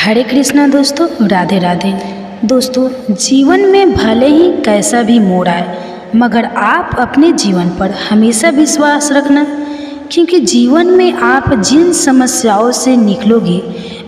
हरे कृष्णा दोस्तों, राधे राधे। दोस्तों, जीवन में भले ही कैसा भी मोड़ आए, मगर आप अपने जीवन पर हमेशा विश्वास रखना, क्योंकि जीवन में आप जिन समस्याओं से निकलोगे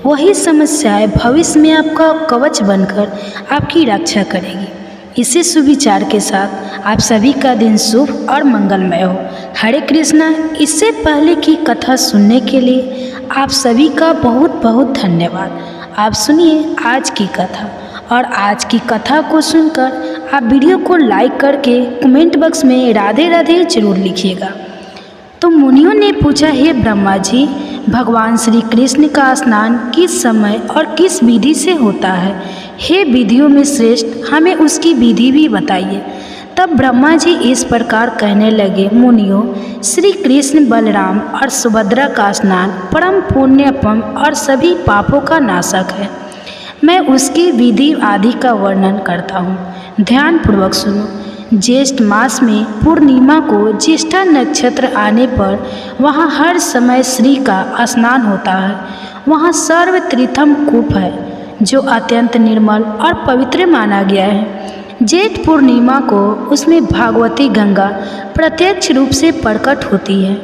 वही समस्याएं भविष्य में आपका कवच बनकर आपकी रक्षा करेगी। इसी सुविचार के साथ आप सभी का दिन शुभ और मंगलमय हो। हरे कृष्णा। इससे पहले की कथा सुनने के लिए आप सभी का बहुत बहुत धन्यवाद। आप सुनिए आज की कथा, और आज की कथा को सुनकर आप वीडियो को लाइक करके कमेंट बॉक्स में राधे राधे जरूर लिखिएगा। तो मुनियों ने पूछा, हे ब्रह्मा जी, भगवान श्री कृष्ण का स्नान किस समय और किस विधि से होता है? हे विधियों में श्रेष्ठ, हमें उसकी विधि भी बताइए। तब ब्रह्मा जी इस प्रकार कहने लगे, मुनियों, श्री कृष्ण, बलराम और सुभद्रा का स्नान परम पुण्यपम और सभी पापों का नाशक है। मैं उसकी विधि आदि का वर्णन करता हूँ, ध्यानपूर्वक सुनो। ज्येष्ठ मास में पूर्णिमा को ज्येष्ठा नक्षत्र आने पर वहाँ हर समय श्री का स्नान होता है। वहाँ सर्वतीर्थम कूप है जो अत्यंत निर्मल और पवित्र माना गया है। जेठ पूर्णिमा को उसमें भागवती गंगा प्रत्यक्ष रूप से प्रकट होती है।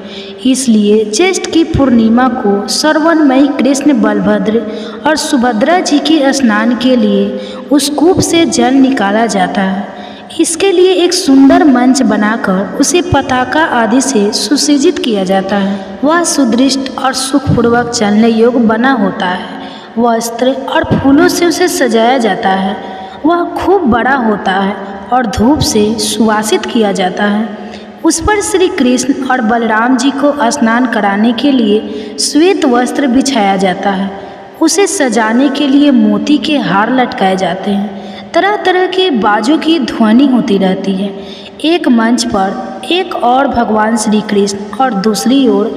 इसलिए ज्येष्ठ की पूर्णिमा को श्रवणमयी कृष्ण, बलभद्र और सुभद्रा जी के स्नान के लिए उस कूप से जल निकाला जाता है। इसके लिए एक सुंदर मंच बनाकर उसे पताका आदि से सुसज्जित किया जाता है। वह सुदृष्ट और सुखपूर्वक चलने योग्य बना होता है। वस्त्र और फूलों से उसे सजाया जाता है। वह खूब बड़ा होता है और धूप से सुवासित किया जाता है। उस पर श्री कृष्ण और बलराम जी को स्नान कराने के लिए श्वेत वस्त्र बिछाया जाता है। उसे सजाने के लिए मोती के हार लटकाए जाते हैं। तरह तरह के बाजों की ध्वनि होती रहती है। एक मंच पर एक और भगवान श्री कृष्ण और दूसरी ओर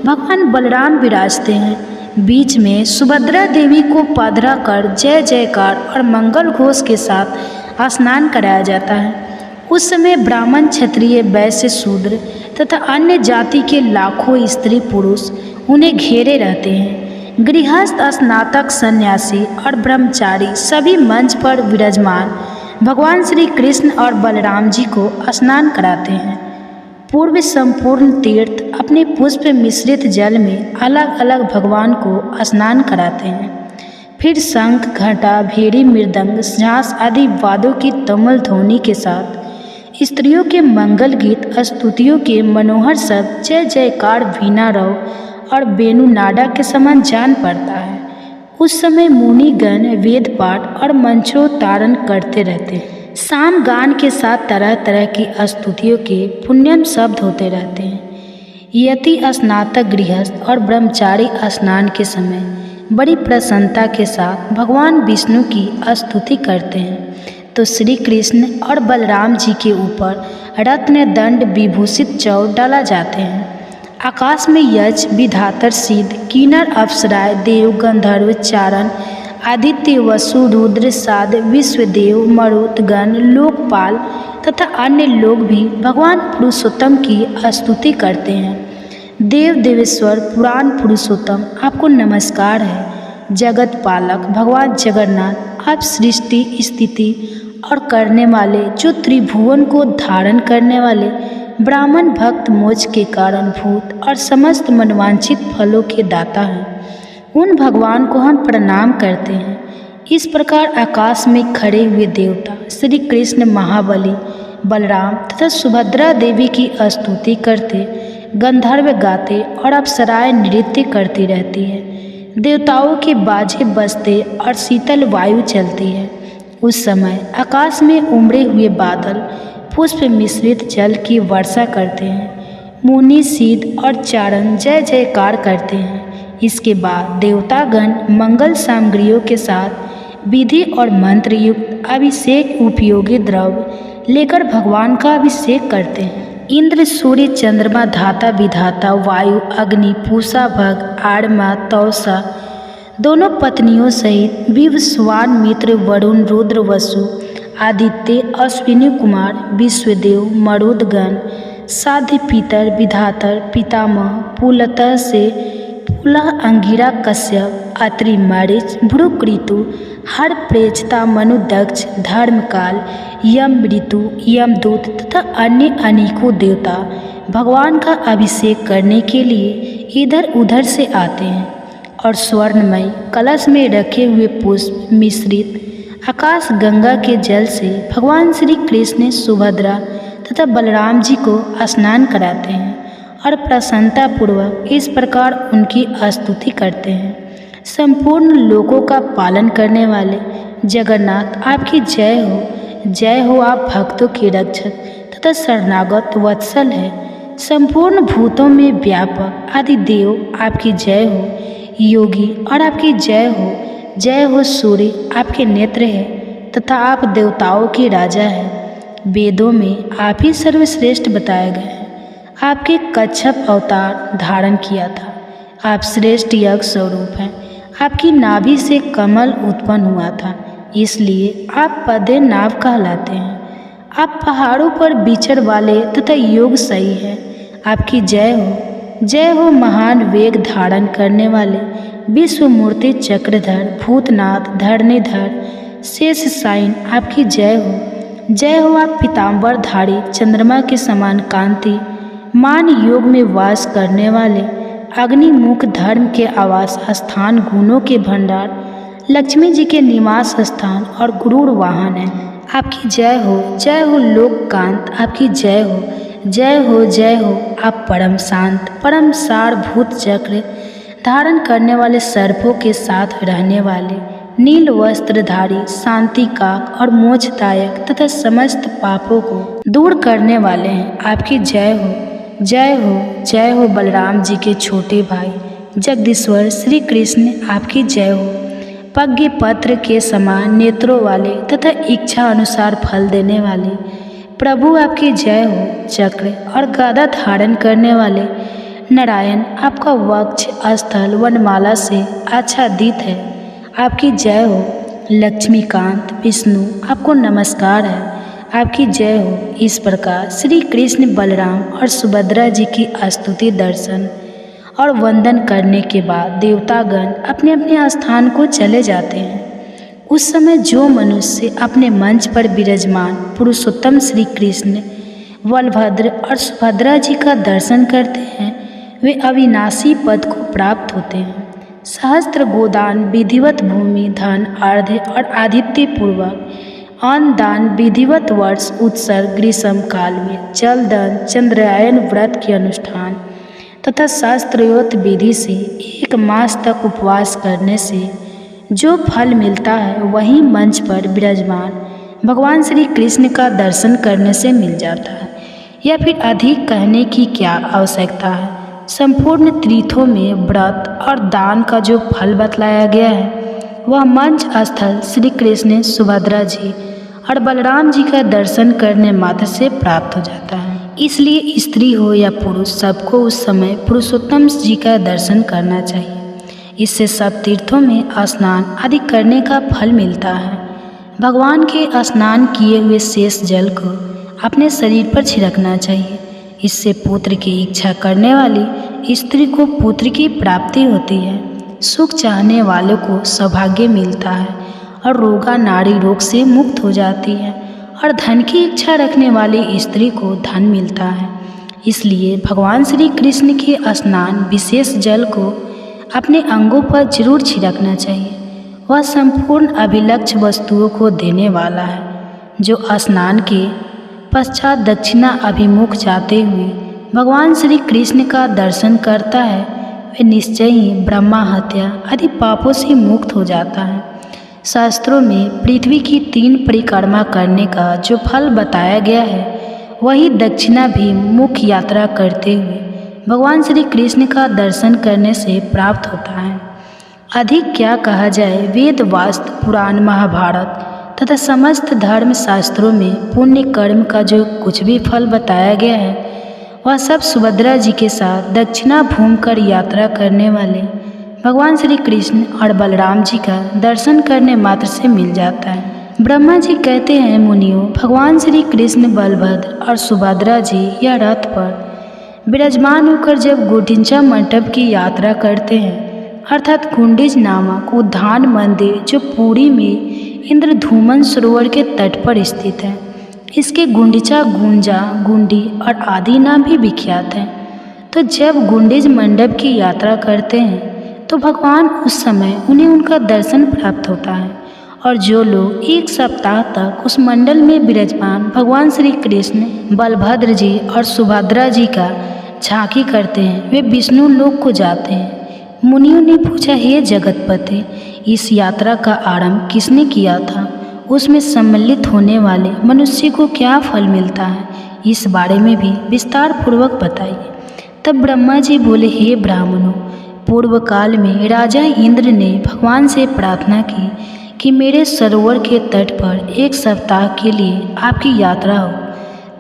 भगवान बलराम विराजते हैं। बीच में सुभद्रा देवी को पधरा कर जय जयकार और मंगल घोष के साथ स्नान कराया जाता है। उस समय ब्राह्मण, क्षत्रिय, वैश्य, शूद्र तथा अन्य जाति के लाखों स्त्री पुरुष उन्हें घेरे रहते हैं। गृहस्थ, स्नातक, सन्यासी और ब्रह्मचारी सभी मंच पर विराजमान भगवान श्री कृष्ण और बलराम जी को स्नान कराते हैं। पूर्व संपूर्ण तीर्थ अपने पुष्प मिश्रित जल में अलग अलग भगवान को स्नान कराते हैं। फिर शंख, घंटा, भेरी, मृदंग, झांस आदि वाद्यों की तमल ध्वनि के साथ स्त्रियों के मंगल गीत, स्तुतियों के मनोहर शब्द, जय जयकार, वीणा रव और वेणु नादा के समान जान पड़ता है। उस समय मुनिगण वेद पाठ और मंत्रोच्चारण करते रहते हैं। साम गान के साथ तरह तरह की स्तुतियों के पुण्यम शब्द होते रहते हैं। यति, स्नातक, गृहस्थ और ब्रह्मचारी स्नान के समय बड़ी प्रसन्नता के साथ भगवान विष्णु की स्तुति करते हैं। तो श्री कृष्ण और बलराम जी के ऊपर रत्न दंड विभूषित चौर डाला जाते हैं। आकाश में यक्ष, विधातर, सिद्ध, किन्नर, अप्सराएं, देव, गंधर्व, चारण, आदित्य, वसु, रुद्र, साध, विश्वदेव, मरुत, गण, लोकपाल तथा अन्य लोग भी भगवान पुरुषोत्तम की स्तुति करते हैं। देव देवेश्वर पुराण पुरुषोत्तम, आपको नमस्कार है। जगत पालक भगवान जगन्नाथ, आप सृष्टि, स्थिति और करने वाले, जो त्रिभुवन को धारण करने वाले, ब्राह्मण भक्त मोक्ष के कारण भूत और समस्त मनवांछित फलों के दाता हैं। उन भगवान को हम प्रणाम करते हैं। इस प्रकार आकाश में खड़े हुए देवता श्री कृष्ण, महाबली, बलराम तथा सुभद्रा देवी की स्तुति करते, गंधर्व गाते और अप्सराएं नृत्य करती रहती है। देवताओं के बाजे बजते और शीतल वायु चलती है। उस समय आकाश में उमड़े हुए बादल पुष्प मिश्रित जल की वर्षा करते हैं। मुनि, सिद्ध और चारण जय जयकार करते हैं। इसके बाद देवतागण मंगल सामग्रियों के साथ विधि और मंत्र युक्त अभिषेक उपयोगी द्रव्य लेकर भगवान का अभिषेक करते हैं। इंद्र, सूर्य, चंद्रमा, धाता, विधाता, वायु, अग्नि, पूषा, भग, आड़मा, तौसा दोनों पत्नियों सहित विव, स्वान, मित्र, वरुण, रुद्र, वसु, आदित्य, अश्विनी कुमार, विश्वदेव, मरुदगण, साध्य, पितर, विधातर, पितामह, पुलतः से पुलह अंगिरा कश्यप अत्रि मरीच भ्रुकृतु हर प्रेक्षता मनु दक्ष धर्मकाल यम ऋतु यमदूत तथा अन्य अनेकों देवता भगवान का अभिषेक करने के लिए इधर उधर से आते हैं और स्वर्णमय कलश में रखे हुए पुष्प मिश्रित आकाश गंगा के जल से भगवान श्री कृष्ण सुभद्रा तथा बलराम जी को स्नान कराते हैं और प्रसन्नतापूर्वक इस प्रकार उनकी स्तुति करते हैं। संपूर्ण लोकों का पालन करने वाले जगन्नाथ आपकी जय हो आप भक्तों के रक्षक तथा शरणागत वत्सल है। संपूर्ण भूतों में व्यापक आदि देव आपकी जय हो। योगी और आपकी जय हो सूर्य आपके नेत्र है तथा आप देवताओं के राजा हैं। वेदों में आप ही सर्वश्रेष्ठ बताए गए हैं। आपके कच्छप अवतार धारण किया था। आप श्रेष्ठ यज्ञ स्वरूप हैं। आपकी नाभि से कमल उत्पन्न हुआ था, इसलिए आप पदे नाव कहलाते हैं। आप पहाड़ों पर विचर वाले तथा योग सही हैं। आपकी जय हो महान वेग धारण करने वाले विश्व मूर्ति चक्रधर भूतनाथ धरणीधर शेष साइन आपकी जय हो आप पीताम्बरधारी चंद्रमा के समान कांति मान योग में वास करने वाले अग्निमुख धर्म के आवास स्थान गुणों के भंडार लक्ष्मी जी के निवास स्थान और गुरुड़ वाहन है। आपकी जय हो लोककांत आपकी जय हो आप परम शांत परम सारभूत चक्र धारण करने वाले सर्पों के साथ रहने वाले नील वस्त्रधारी शांति काक और मोक्षदायक तथा समस्त पापों को दूर करने वाले हैं। आपकी जय हो बलराम जी के छोटे भाई जगदीश्वर श्री कृष्ण आपकी जय हो। पज्ञ पत्र के समान नेत्रों वाले तथा इच्छा अनुसार फल देने वाले प्रभु आपकी जय हो। चक्र और गदा धारण करने वाले नारायण आपका वक्ष स्थल वनमाला से आच्छादित है। आपकी जय हो। लक्ष्मीकांत विष्णु आपको नमस्कार है। आपकी जय हो। इस प्रकार श्री कृष्ण बलराम और सुभद्रा जी की स्तुति दर्शन और वंदन करने के बाद देवतागण अपने अपने स्थान को चले जाते हैं। उस समय जो मनुष्य अपने मंच पर विराजमान पुरुषोत्तम श्री कृष्ण बलभद्र और सुभद्रा जी का दर्शन करते हैं वे अविनाशी पद को प्राप्त होते हैं। सहस्त्र गोदान विधिवत भूमि धन अर्घ्य और आदित्य पूर्वक अन्न दान विधिवत वर्ष उत्सर्ग ग्रीष्म काल में जलदान चंद्रायन व्रत के अनुष्ठान तथा शास्त्रोक्त विधि से 1 मास तक उपवास करने से जो फल मिलता है वही मंच पर विराजमान भगवान श्री कृष्ण का दर्शन करने से मिल जाता है। या फिर अधिक कहने की क्या आवश्यकता है। संपूर्ण तीर्थों में व्रत और दान का जो फल बतलाया गया है वह मंच स्थल श्री कृष्ण सुभद्रा जी और बलराम जी का दर्शन करने मात्र से प्राप्त हो जाता है। इसलिए स्त्री हो या पुरुष सबको उस समय पुरुषोत्तम जी का दर्शन करना चाहिए। इससे सब तीर्थों में स्नान आदि करने का फल मिलता है। भगवान के स्नान किए हुए शेष जल को अपने शरीर पर छिड़कना चाहिए। इससे पुत्र की इच्छा करने वाली स्त्री को पुत्र की प्राप्ति होती है। सुख चाहने वालों को सौभाग्य मिलता है और रोगा नाड़ी रोग से मुक्त हो जाती है और धन की इच्छा रखने वाली स्त्री को धन मिलता है। इसलिए भगवान श्री कृष्ण के स्नान विशेष जल को अपने अंगों पर जरूर छिड़कना चाहिए। वह संपूर्ण अभिलक्ष्य वस्तुओं को देने वाला है। जो स्नान के पश्चात दक्षिणा अभिमुख जाते हुए भगवान श्री कृष्ण का दर्शन करता है वे निश्चय ही ब्रह्मा हत्या आदि पापों से मुक्त हो जाता है। शास्त्रों में पृथ्वी की 3 परिक्रमा करने का जो फल बताया गया है वही दक्षिणा भी मुख्य यात्रा करते हुए भगवान श्री कृष्ण का दर्शन करने से प्राप्त होता है। अधिक क्या कहा जाए। वेद वास्तु पुराण महाभारत तथा समस्त धर्म शास्त्रों में पुण्य कर्म का जो कुछ भी फल बताया गया है वह सब सुभद्रा जी के साथ दक्षिणा भूमि कर यात्रा करने वाले भगवान श्री कृष्ण और बलराम जी का दर्शन करने मात्र से मिल जाता है। ब्रह्मा जी कहते हैं मुनियों भगवान श्री कृष्ण बलभद्र और सुभद्रा जी यह रथ पर विराजमान होकर जब गुंडीचा मंडप की यात्रा करते हैं, अर्थात गुंडीच नामक उद्यान मंदिर जो पुरी में इंद्रधूमन सरोवर के तट पर स्थित है। इसके गुंडीचा, गुंजा, गुंडी और आदि नाम भी विख्यात हैं। तो जब गुंडीच मंडप की यात्रा करते हैं तो भगवान उस समय उन्हें उनका दर्शन प्राप्त होता है, और जो लोग एक सप्ताह तक उस मंडल में विराजमान भगवान श्री कृष्ण, बलभद्र जी और सुभद्रा जी का झांकी करते हैं, वे विष्णु लोक को जाते हैं। मुनियों ने पूछा, हे जगतपति, इस यात्रा का आरंभ किसने किया था? उसमें सम्मिलित होने वाले मनुष्य को क्या फल मिलता है? इस बारे में भी विस्तार पूर्वक बताइए। तब ब्रह्मा जी बोले, हे ब्राह्मणों, पूर्व काल में राजा इंद्र ने भगवान से प्रार्थना की कि मेरे सरोवर के तट पर एक सप्ताह के लिए आपकी यात्रा हो।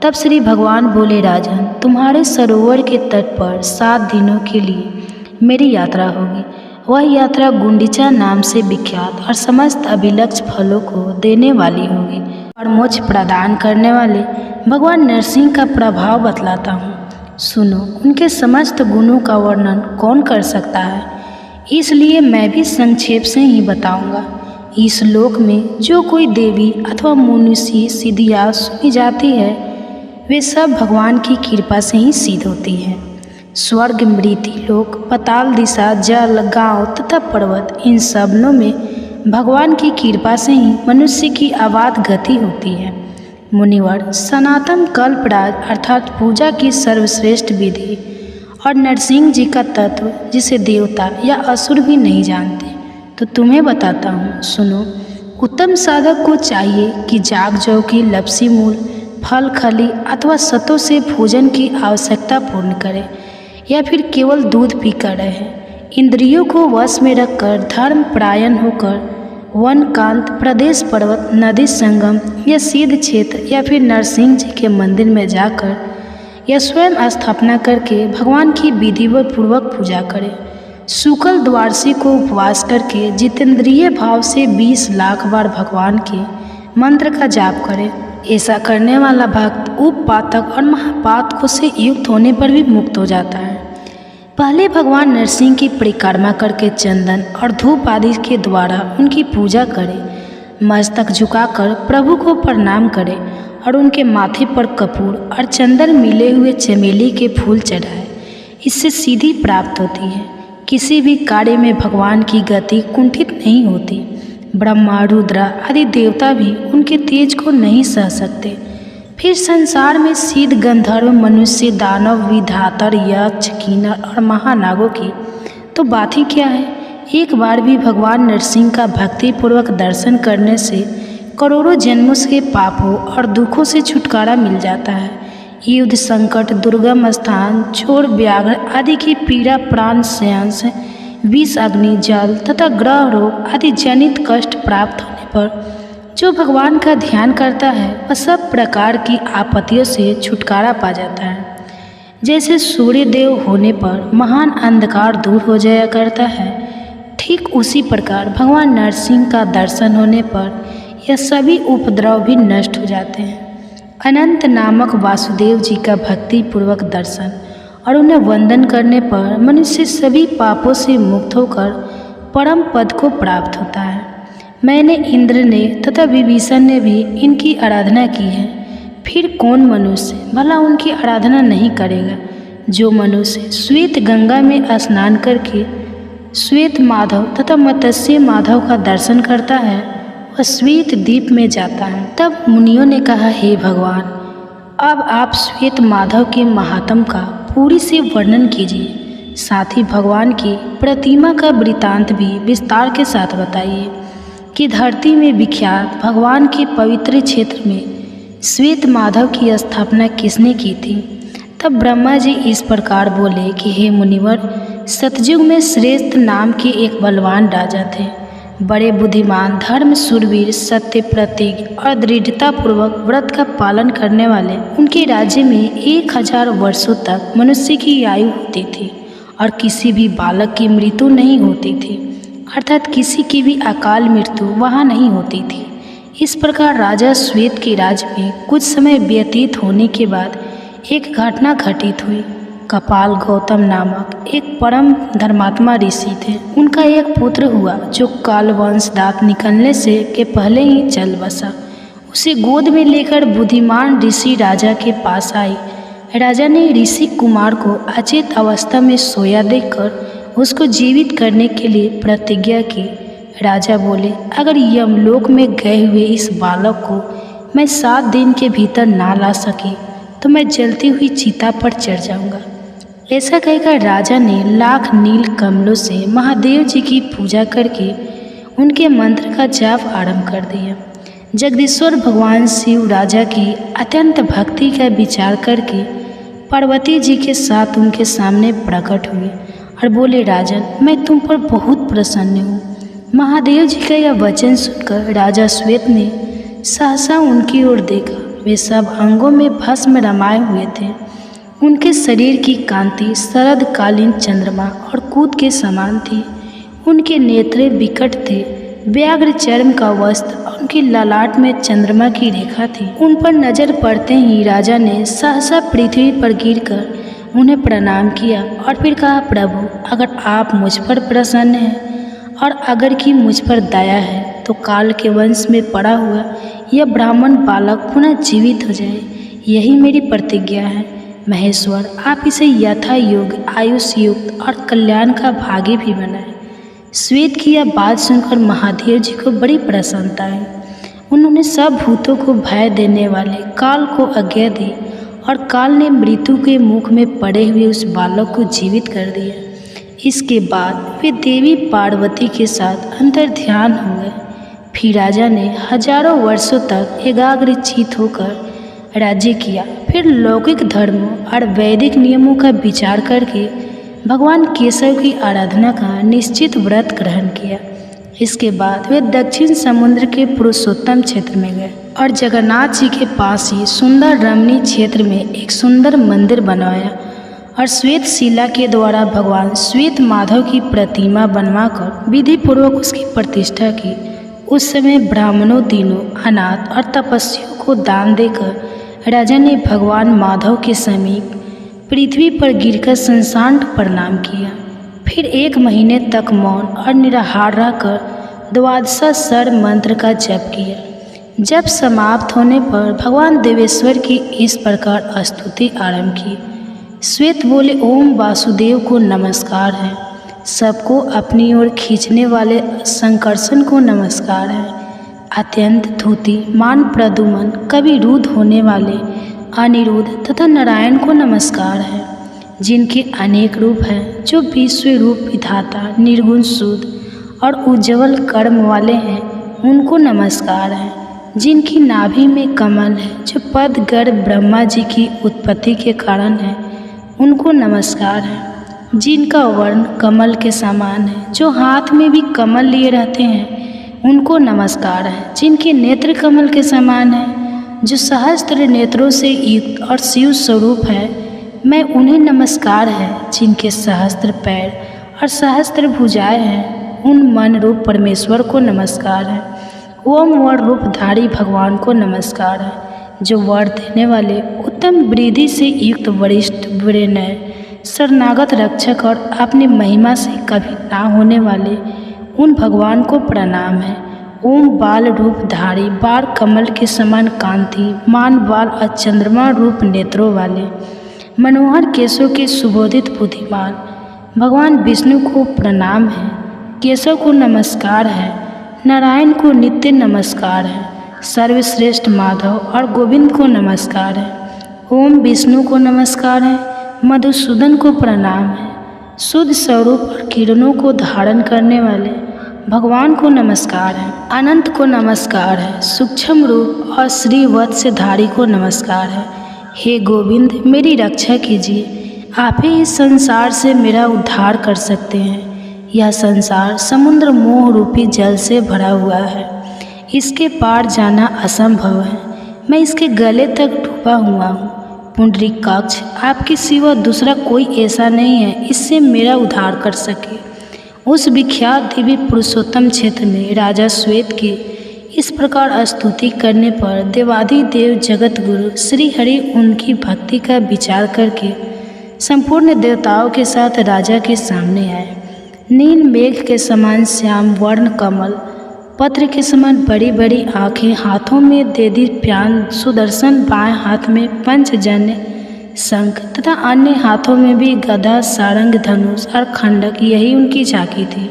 तब श्री भगवान बोले, राजन, तुम्हारे सरोवर के तट पर 7 दिनों के लिए मेरी यात्रा होगी। वह यात्रा गुंडीचा नाम से विख्यात और समस्त अभिलक्ष्य फलों को देने वाली होगी और मोक्ष प्रदान करने वाले भगवान नरसिंह का प्रभाव बतलाता हूँ। सुनो, उनके समस्त गुणों का वर्णन कौन कर सकता है, इसलिए मैं भी संक्षेप से ही बताऊंगा। इस लोक में जो कोई देवी अथवा मनुष्य सिद्धियाँ सुनी जाती है, वे सब भगवान की कृपा से ही सिद्ध होती हैं। स्वर्ग, मृत्यु लोक, पाताल दिशा, जल, गांव तथा पर्वत, इन सबनों में भगवान की कृपा से ही मनुष्य की आवाद गति होती है। मुनिवर, सनातन कल्पराज अर्थात पूजा की सर्वश्रेष्ठ विधि और नरसिंह जी का तत्व जिसे देवता या असुर भी नहीं जानते, तो तुम्हें बताता हूँ, सुनो। उत्तम साधक को चाहिए कि जाग जौ की लपसी मूल, फल, खली अथवा सतों से भोजन की आवश्यकता पूर्ण करे, या फिर केवल दूध पीकर रहे। इंद्रियों को वश में रखकर धर्म परायण होकर वन, कांत प्रदेश, पर्वत, नदी संगम या सिद्ध क्षेत्र या फिर नरसिंह जी के मंदिर में जाकर या स्वयं स्थापना करके भगवान की विधिवत पूर्वक पूजा करे। शुक्ल द्वादशी को उपवास करके जितेंद्रिय भाव से 20 लाख बार भगवान के मंत्र का जाप करे। ऐसा करने वाला भक्त उपपातक और महापातकों से युक्त होने पर भी मुक्त हो जाता है। पहले भगवान नरसिंह की परिक्रमा करके चंदन और धूप आदि के द्वारा उनकी पूजा करें। मस्तक झुकाकर प्रभु को प्रणाम करें और उनके माथे पर कपूर और चंदन मिले हुए चमेली के फूल चढ़ाएं। इससे सिद्धि प्राप्त होती है। किसी भी कार्य में भगवान की गति कुंठित नहीं होती। ब्रह्मा, रुद्र आदि देवता भी उनके तेज को नहीं सह सकते। फिर संसार में सिद्ध, गंधर्व, मनुष्य, दानव, विधातर, यक्ष, किन्नर और महानागों की तो बात ही क्या है। एक बार भी भगवान नरसिंह का भक्तिपूर्वक दर्शन करने से करोड़ों जन्मों के पापों और दुखों से छुटकारा मिल जाता है। युद्ध, संकट, दुर्गम स्थान, चोर, व्याघ्र आदि की पीड़ा, प्राण संशय, विष, अग्नि, जल तथा ग्रह रोग आदि जनित कष्ट प्राप्त होने पर जो भगवान का ध्यान करता है वह सब प्रकार की आपत्तियों से छुटकारा पा जाता है। जैसे सूर्य देव होने पर महान अंधकार दूर हो जाया करता है, ठीक उसी प्रकार भगवान नरसिंह का दर्शन होने पर यह सभी उपद्रव भी नष्ट हो जाते हैं। अनंत नामक वासुदेव जी का भक्ति पूर्वक दर्शन और उन्हें वंदन करने पर मनुष्य सभी पापों से मुक्त होकर परम पद को प्राप्त होता है। मैंने, इंद्र ने तथा विभीषण ने भी इनकी आराधना की है। फिर कौन मनुष्य भला उनकी आराधना नहीं करेगा। जो मनुष्य श्वेत गंगा में स्नान करके श्वेत माधव तथा मत्स्य माधव का दर्शन करता है वह श्वेत द्वीप में जाता है। तब मुनियों ने कहा, हे भगवान, अब आप श्वेत माधव के महात्म का पूरी से वर्णन कीजिए। साथ ही भगवान की प्रतिमा का वृतांत भी विस्तार के साथ बताइए कि धरती में विख्यात भगवान के पवित्र क्षेत्र में श्वेत माधव की स्थापना किसने की थी। तब ब्रह्मा जी इस प्रकार बोले कि हे मुनिवर, सतयुग में श्रेष्ठ नाम के एक बलवान राजा थे। बड़े बुद्धिमान, धर्म, शूरवीर, सत्य, प्रतिज्ञ और दृढ़ता पूर्वक व्रत का पालन करने वाले उनके राज्य में 1000 वर्षों तक मनुष्य की आयु होती थी और किसी भी बालक की मृत्यु नहीं होती थी, अर्थात किसी की भी अकाल मृत्यु वहाँ नहीं होती थी। इस प्रकार राजा श्वेत के राज्य में कुछ समय व्यतीत होने के बाद एक घटना घटित हुई। कपाल गौतम नामक एक परम धर्मात्मा ऋषि थे। उनका एक पुत्र हुआ जो कालवंश दांत निकलने से के पहले ही चल बसा। उसे गोद में लेकर बुद्धिमान ऋषि राजा के पास आई। राजा ने ऋषि कुमार को अचेत अवस्था में सोया देखकर उसको जीवित करने के लिए प्रतिज्ञा की। राजा बोले, अगर यमलोक में गए हुए इस बालक को मैं 7 दिन के भीतर ना ला सकी तो मैं जलती हुई चिता पर चढ़ जाऊंगा। ऐसा कहकर राजा ने लाख नील कमलों से महादेव जी की पूजा करके उनके मंत्र का जाप आरंभ कर दिया। जगदीश्वर भगवान शिव राजा की अत्यंत भक्ति का विचार करके पार्वती जी के साथ उनके सामने प्रकट हुए और बोले, राजन, मैं तुम पर बहुत प्रसन्न हूँ। महादेव जी का यह वचन सुनकर राजा श्वेत ने सहसा उनकी ओर देखा। वे सब अंगों में भस्म रमाए हुए थे। उनके शरीर की कांति शरदकालीन चंद्रमा और कूद के समान थी। उनके नेत्र विकट थे। व्याघ्र चर्म का वस्त्र और उनकी ललाट में चंद्रमा की रेखा थी। उन पर नजर पड़ते ही राजा ने सहसा पृथ्वी पर गिरकर उन्हें प्रणाम किया और फिर कहा, प्रभु, अगर आप मुझ पर प्रसन्न हैं और अगर कि मुझ पर दया है तो काल के वंश में पड़ा हुआ यह ब्राह्मण बालक पुनः जीवित हो जाए। यही मेरी प्रतिज्ञा है। महेश्वर, आप इसे यथा योग्य आयुष युक्त और कल्याण का भागी भी बनाए। श्वेत की यह बात सुनकर महादेव जी को बड़ी प्रसन्नता हुई। उन्होंने सब भूतों को भय देने वाले काल को आज्ञा दी और काल ने मृत्यु के मुख में पड़े हुए उस बालक को जीवित कर दिया। इसके बाद वे देवी पार्वती के साथ अंतर ध्यान हो गए। फिर राजा ने हजारों वर्षों तक एकाग्रचित्त होकर राज्य किया। फिर लौकिक धर्मों और वैदिक नियमों का विचार करके भगवान केशव की आराधना का निश्चित व्रत ग्रहण किया। इसके बाद वे दक्षिण समुद्र के पुरुषोत्तम क्षेत्र में गए और जगन्नाथ जी के पास ही सुंदर रमणीय क्षेत्र में एक सुंदर मंदिर बनवाया और श्वेत शिला के द्वारा भगवान श्वेत माधव की प्रतिमा बनवाकर विधि पूर्वक उसकी प्रतिष्ठा की। उस समय ब्राह्मणों, दीनों, अनाथ और तपस्वियों को दान देकर राजा ने भगवान माधव के समीप पृथ्वी पर गिरकर संसांड प्रणाम किया। फिर 1 महीने तक मौन और निराहार रहकर द्वादशाक्षर मंत्र का जप किया। जब समाप्त होने पर भगवान देवेश्वर की इस प्रकार स्तुति आरंभ की। श्वेत बोले, ओम वासुदेव को नमस्कार है। सबको अपनी ओर खींचने वाले संकर्षण को नमस्कार है। अत्यंत धूति मान प्रदुमन कवि रुद्ध होने वाले अनिरुद्ध तथा नारायण को नमस्कार है, जिनके अनेक रूप हैं, जो विश्व रूप विधाता निर्गुण शुद्ध और उज्ज्वल कर्म वाले हैं, उनको नमस्कार है। जिनकी नाभि में कमल है, जो पद गर्भ ब्रह्मा जी की उत्पत्ति के कारण है, उनको नमस्कार है। जिनका वर्ण कमल के समान है, जो हाथ में भी कमल लिए रहते हैं, उनको नमस्कार है। जिनके नेत्र कमल के समान है, जो सहस्त्र नेत्रों से युक्त और शिव स्वरूप है, मैं उन्हें नमस्कार है। जिनके सहस्त्र पैर और सहस्त्र भुजाएं हैं, उन मन रूप परमेश्वर को नमस्कार है। ओम वर रूपधारी भगवान को नमस्कार है, जो वर देने वाले उत्तम वृद्धि से युक्त वरिष्ठ विनय शरणागत रक्षक और अपनी महिमा से कभी ना होने वाले उन भगवान को प्रणाम है। ओम बाल रूपधारी बाल कमल के समान कांति मान बाल और चंद्रमा रूप नेत्रों वाले मनोहर केशों के सुबोधित बुद्धिमान भगवान विष्णु को प्रणाम है। केशव को नमस्कार है। नारायण को नित्य नमस्कार है। सर्वश्रेष्ठ माधव और गोविंद को नमस्कार है। ओम विष्णु को नमस्कार है। मधुसूदन को प्रणाम है। शुद्ध स्वरूप और किरणों को धारण करने वाले भगवान को नमस्कार है। अनंत को नमस्कार है। सूक्ष्म रूप और श्री वत्सधारी को नमस्कार है। हे गोविंद, मेरी रक्षा कीजिए। आप ही इस संसार से मेरा उद्धार कर सकते हैं। यह संसार समुद्र मोह रूपी जल से भरा हुआ है। इसके पार जाना असंभव है। मैं इसके गले तक डूबा हुआ हूँ। पुंडरीकाक्ष, आपके सिवा दूसरा कोई ऐसा नहीं है इससे मेरा उद्धार कर सके। उस विख्यात दिव्य पुरुषोत्तम क्षेत्र में राजा श्वेत के इस प्रकार स्तुति करने पर देवाधिदेव जगत गुरु श्री हरि उनकी भक्ति का विचार करके संपूर्ण देवताओं के साथ राजा के सामने आए। नील मेघ के समान श्याम वर्ण कमल, पत्र के समान बड़ी बड़ी आँखें, हाथों में देदीप्यमान सुदर्शन, बाएं हाथ में पंचजन्य शंख तथा अन्य हाथों में भी गदा, सारंग, धनुष और खंडक, यही उनकी झांकी थी।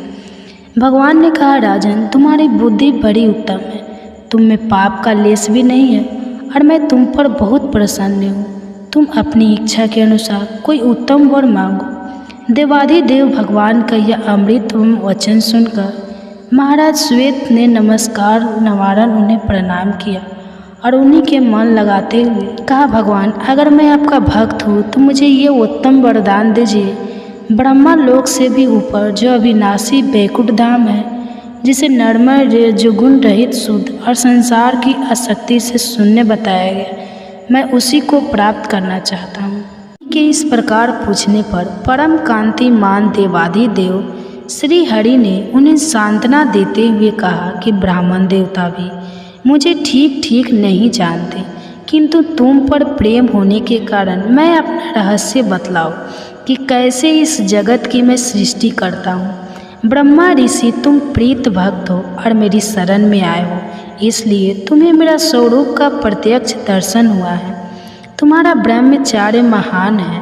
भगवान ने कहा, राजन, तुम्हारी बुद्धि बड़ी उत्तम है, तुम में पाप का लेस भी नहीं है और मैं तुम पर बहुत प्रसन्न हूँ। तुम अपनी इच्छा के अनुसार कोई उत्तम वर मांगो। देवाधिदेव भगवान का यह अमृतम वचन सुनकर महाराज श्वेत ने नमस्कार निवारण उन्हें प्रणाम किया और उन्हीं के मन लगाते हुए कहा, भगवान, अगर मैं आपका भक्त हूँ तो मुझे ये उत्तम वरदान दीजिए। ब्रह्मा लोक से भी ऊपर जो अविनाशी बैकुंठ धाम है, जिसे नरमय रजोगुण रहित शुद्ध और संसार की आसक्ति से शून्य बताया गया, मैं उसी को प्राप्त करना चाहता हूँ। कि इस प्रकार पूछने पर परम कांतिमान देवाधिदेव श्री हरि ने उन्हें सांत्वना देते हुए कहा कि ब्राह्मण देवता भी मुझे ठीक ठीक नहीं जानते, किंतु तुम पर प्रेम होने के कारण मैं अपना रहस्य बतलाऊं कि कैसे इस जगत की मैं सृष्टि करता हूँ। ब्रह्मा ऋषि, तुम प्रीत भक्त हो और मेरी शरण में आए हो, इसलिए तुम्हें मेरा स्वरूप का प्रत्यक्ष दर्शन हुआ है। तुम्हारा ब्रह्मचार्य महान है।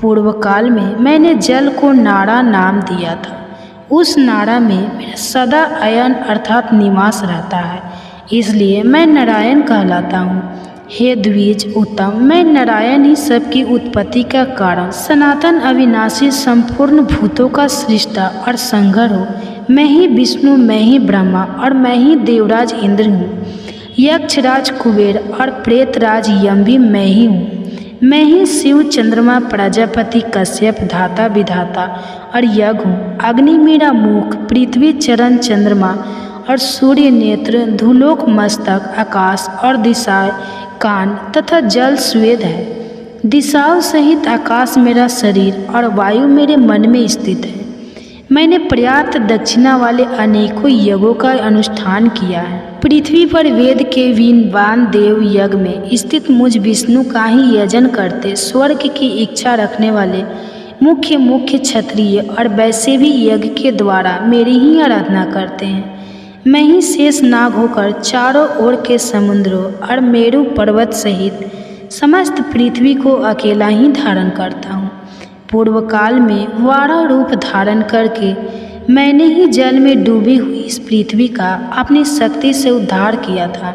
पूर्व काल में मैंने जल को नाड़ा नाम दिया था। उस नाड़ा में मेरा सदा अयन अर्थात निवास रहता है, इसलिए मैं नारायण कहलाता हूँ। हे द्विज उत्तम, मैं नारायण ही सबकी उत्पत्ति का कारण, सनातन अविनाशी, संपूर्ण भूतों का सृष्टा और संघर हो। मैं ही विष्णु, मैं ही ब्रह्मा और मैं ही देवराज इंद्र हूँ। यक्षराज कुबेर और प्रेतराज यम भी मैं ही हूँ। मैं ही शिव, चंद्रमा, प्रजापति, कश्यप, धाता, विधाता और यज्ञ हूँ। अग्नि मेरा मुख, पृथ्वी चरण, चंद्रमा और सूर्य नेत्र, धूलोक मस्तक, आकाश और दिशाएं कान तथा जल स्वेद है। दिशाओं सहित आकाश मेरा शरीर और वायु मेरे मन में स्थित है। मैंने पर्याप्त दक्षिणा वाले अनेकों यज्ञों का अनुष्ठान किया है। पृथ्वी पर वेद के विद्वान देव यज्ञ में स्थित मुझ विष्णु का ही यजन करते, स्वर्ग की इच्छा रखने वाले मुख्य क्षत्रिय और वैसे भी यज्ञ के द्वारा मेरी ही आराधना करते हैं। मैं ही शेष नाग होकर चारों ओर के समुद्रों और मेरु पर्वत सहित समस्त पृथ्वी को अकेला ही धारण करता हूँ। पूर्व काल में वारा रूप धारण करके मैंने ही जल में डूबी हुई इस पृथ्वी का अपनी शक्ति से उद्धार किया था।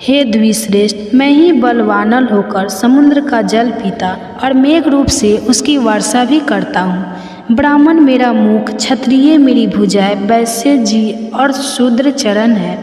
हे द्विश्रेष्ठ, मैं ही बलवानल होकर समुद्र का जल पीता और मेघ रूप से उसकी वर्षा भी करता हूँ। ब्राह्मण मेरा मुख, क्षत्रिय मेरी भुजाएं, वैश्य जी और शूद्र चरण है।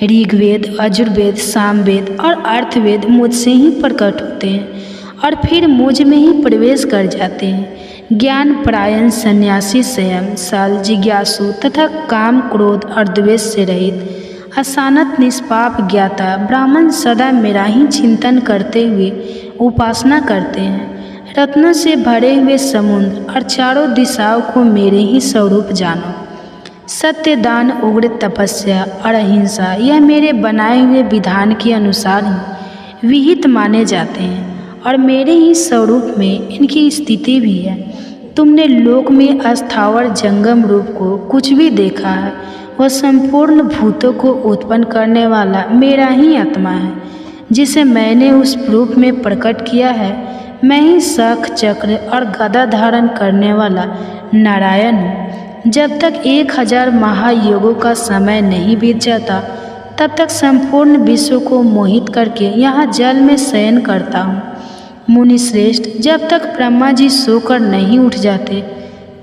ऋग्वेद, यजुर्वेद, सामवेद और अर्थवेद मुझसे ही प्रकट होते हैं और फिर मुझ में ही प्रवेश कर जाते हैं। ज्ञान परायण सन्यासी स्वयं सल, जिज्ञासु तथा काम, क्रोध और द्वेष से रहित अशानत निष्पाप ज्ञाता ब्राह्मण सदा मेरा ही चिंतन करते हुए उपासना करते हैं। रत्नों से भरे हुए समुद्र और चारों दिशाओं को मेरे ही स्वरूप जानो। सत्य, दान, उग्र तपस्या और अहिंसा यह मेरे बनाए हुए विधान के अनुसार ही विहित माने जाते हैं और मेरे ही स्वरूप में इनकी स्थिति भी है। तुमने लोक में अस्थावर जंगम रूप को कुछ भी देखा है, वह संपूर्ण भूतों को उत्पन्न करने वाला मेरा ही आत्मा है, जिसे मैंने उस रूप में प्रकट किया है। मैं ही शंख, चक्र और गदा धारण करने वाला नारायण हूँ। जब तक 1000 महायुगों का समय नहीं बीत जाता, तब तक संपूर्ण विश्व को मोहित करके यहाँ जल में शयन करता हूँ। मुनि श्रेष्ठ, जब तक ब्रह्मा जी सोकर नहीं उठ जाते,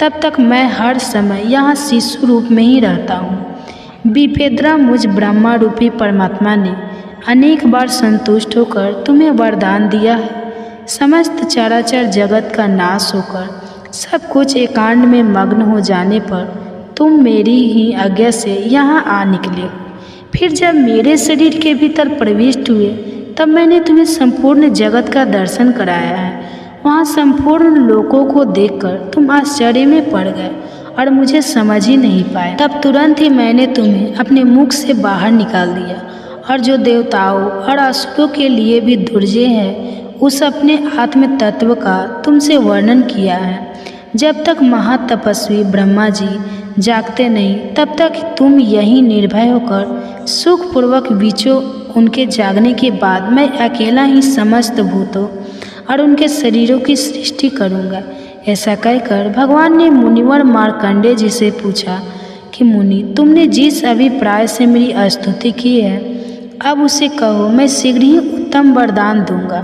तब तक मैं हर समय यहाँ शिशु रूप में ही रहता हूँ। विपेद्रा, मुझ ब्रह्मा रूपी परमात्मा ने अनेक बार संतुष्ट होकर तुम्हें वरदान दिया है। समस्त चराचर जगत का नाश होकर सब कुछ एकांत में मग्न हो जाने पर तुम मेरी ही आज्ञा से यहाँ आ निकले। फिर जब मेरे शरीर के भीतर प्रविष्ट हुए, तब मैंने तुम्हें संपूर्ण जगत का दर्शन कराया है। वहाँ संपूर्ण लोकों को देखकर तुम आश्चर्य में पड़ गए और मुझे समझ ही नहीं पाए। तब तुरंत ही मैंने तुम्हें अपने मुख से बाहर निकाल दिया और जो देवताओं और असुरों के लिए भी दुर्जय है, उस अपने आत्म तत्व का तुमसे वर्णन किया है। जब तक महातपस्वी ब्रह्मा जी जागते नहीं तब तक तुम यहीं निर्भय होकर सुखपूर्वक बीचो। उनके जागने के बाद मैं अकेला ही समस्त भूतों और उनके शरीरों की सृष्टि करूँगा। ऐसा कहकर भगवान ने मुनिवर मार्कंडेय जी से पूछा कि मुनि, तुमने जिस अभिप्राय से मेरी स्तुति की है अब उसे कहो, मैं शीघ्र ही उत्तम वरदान दूंगा।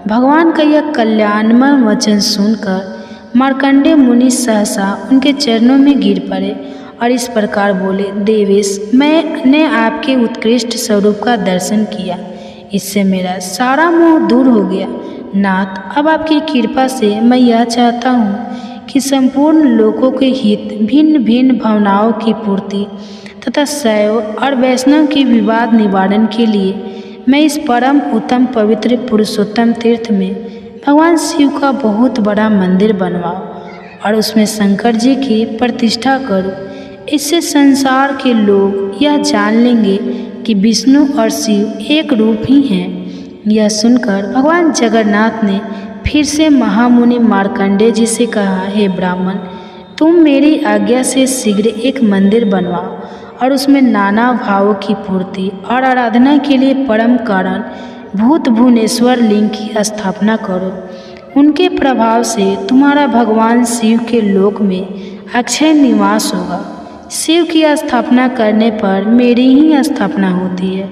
भगवान का यह कल्याणमय वचन सुनकर मार्कंडेय मुनि सहसा उनके चरणों में गिर पड़े और इस प्रकार बोले, देवेश, मैंने आपके उत्कृष्ट स्वरूप का दर्शन किया, इससे मेरा सारा मोह दूर हो गया। नाथ, अब आपकी कृपा से मैं यह चाहता हूँ कि संपूर्ण लोगों के हित, भिन्न भिन्न भावनाओं की पूर्ति तथा शैव और वैष्णव के विवाद निवारण के लिए मैं इस परम उत्तम पवित्र पुरुषोत्तम तीर्थ में भगवान शिव का बहुत बड़ा मंदिर बनवाओ और उसमें शंकर जी की प्रतिष्ठा करो। इससे संसार के लोग यह जान लेंगे कि विष्णु और शिव एक रूप ही हैं। यह सुनकर भगवान जगन्नाथ ने फिर से महामुनि मार्कंडेय जी से कहा, हे ब्राह्मण, तुम मेरी आज्ञा से शीघ्र एक मंदिर बनवाओ और उसमें नाना भावों की पूर्ति और आराधना के लिए परम कारण भूत भुवनेश्वर लिंग की स्थापना करो। उनके प्रभाव से तुम्हारा भगवान शिव के लोक में अक्षय निवास होगा। शिव की स्थापना करने पर मेरी ही स्थापना होती है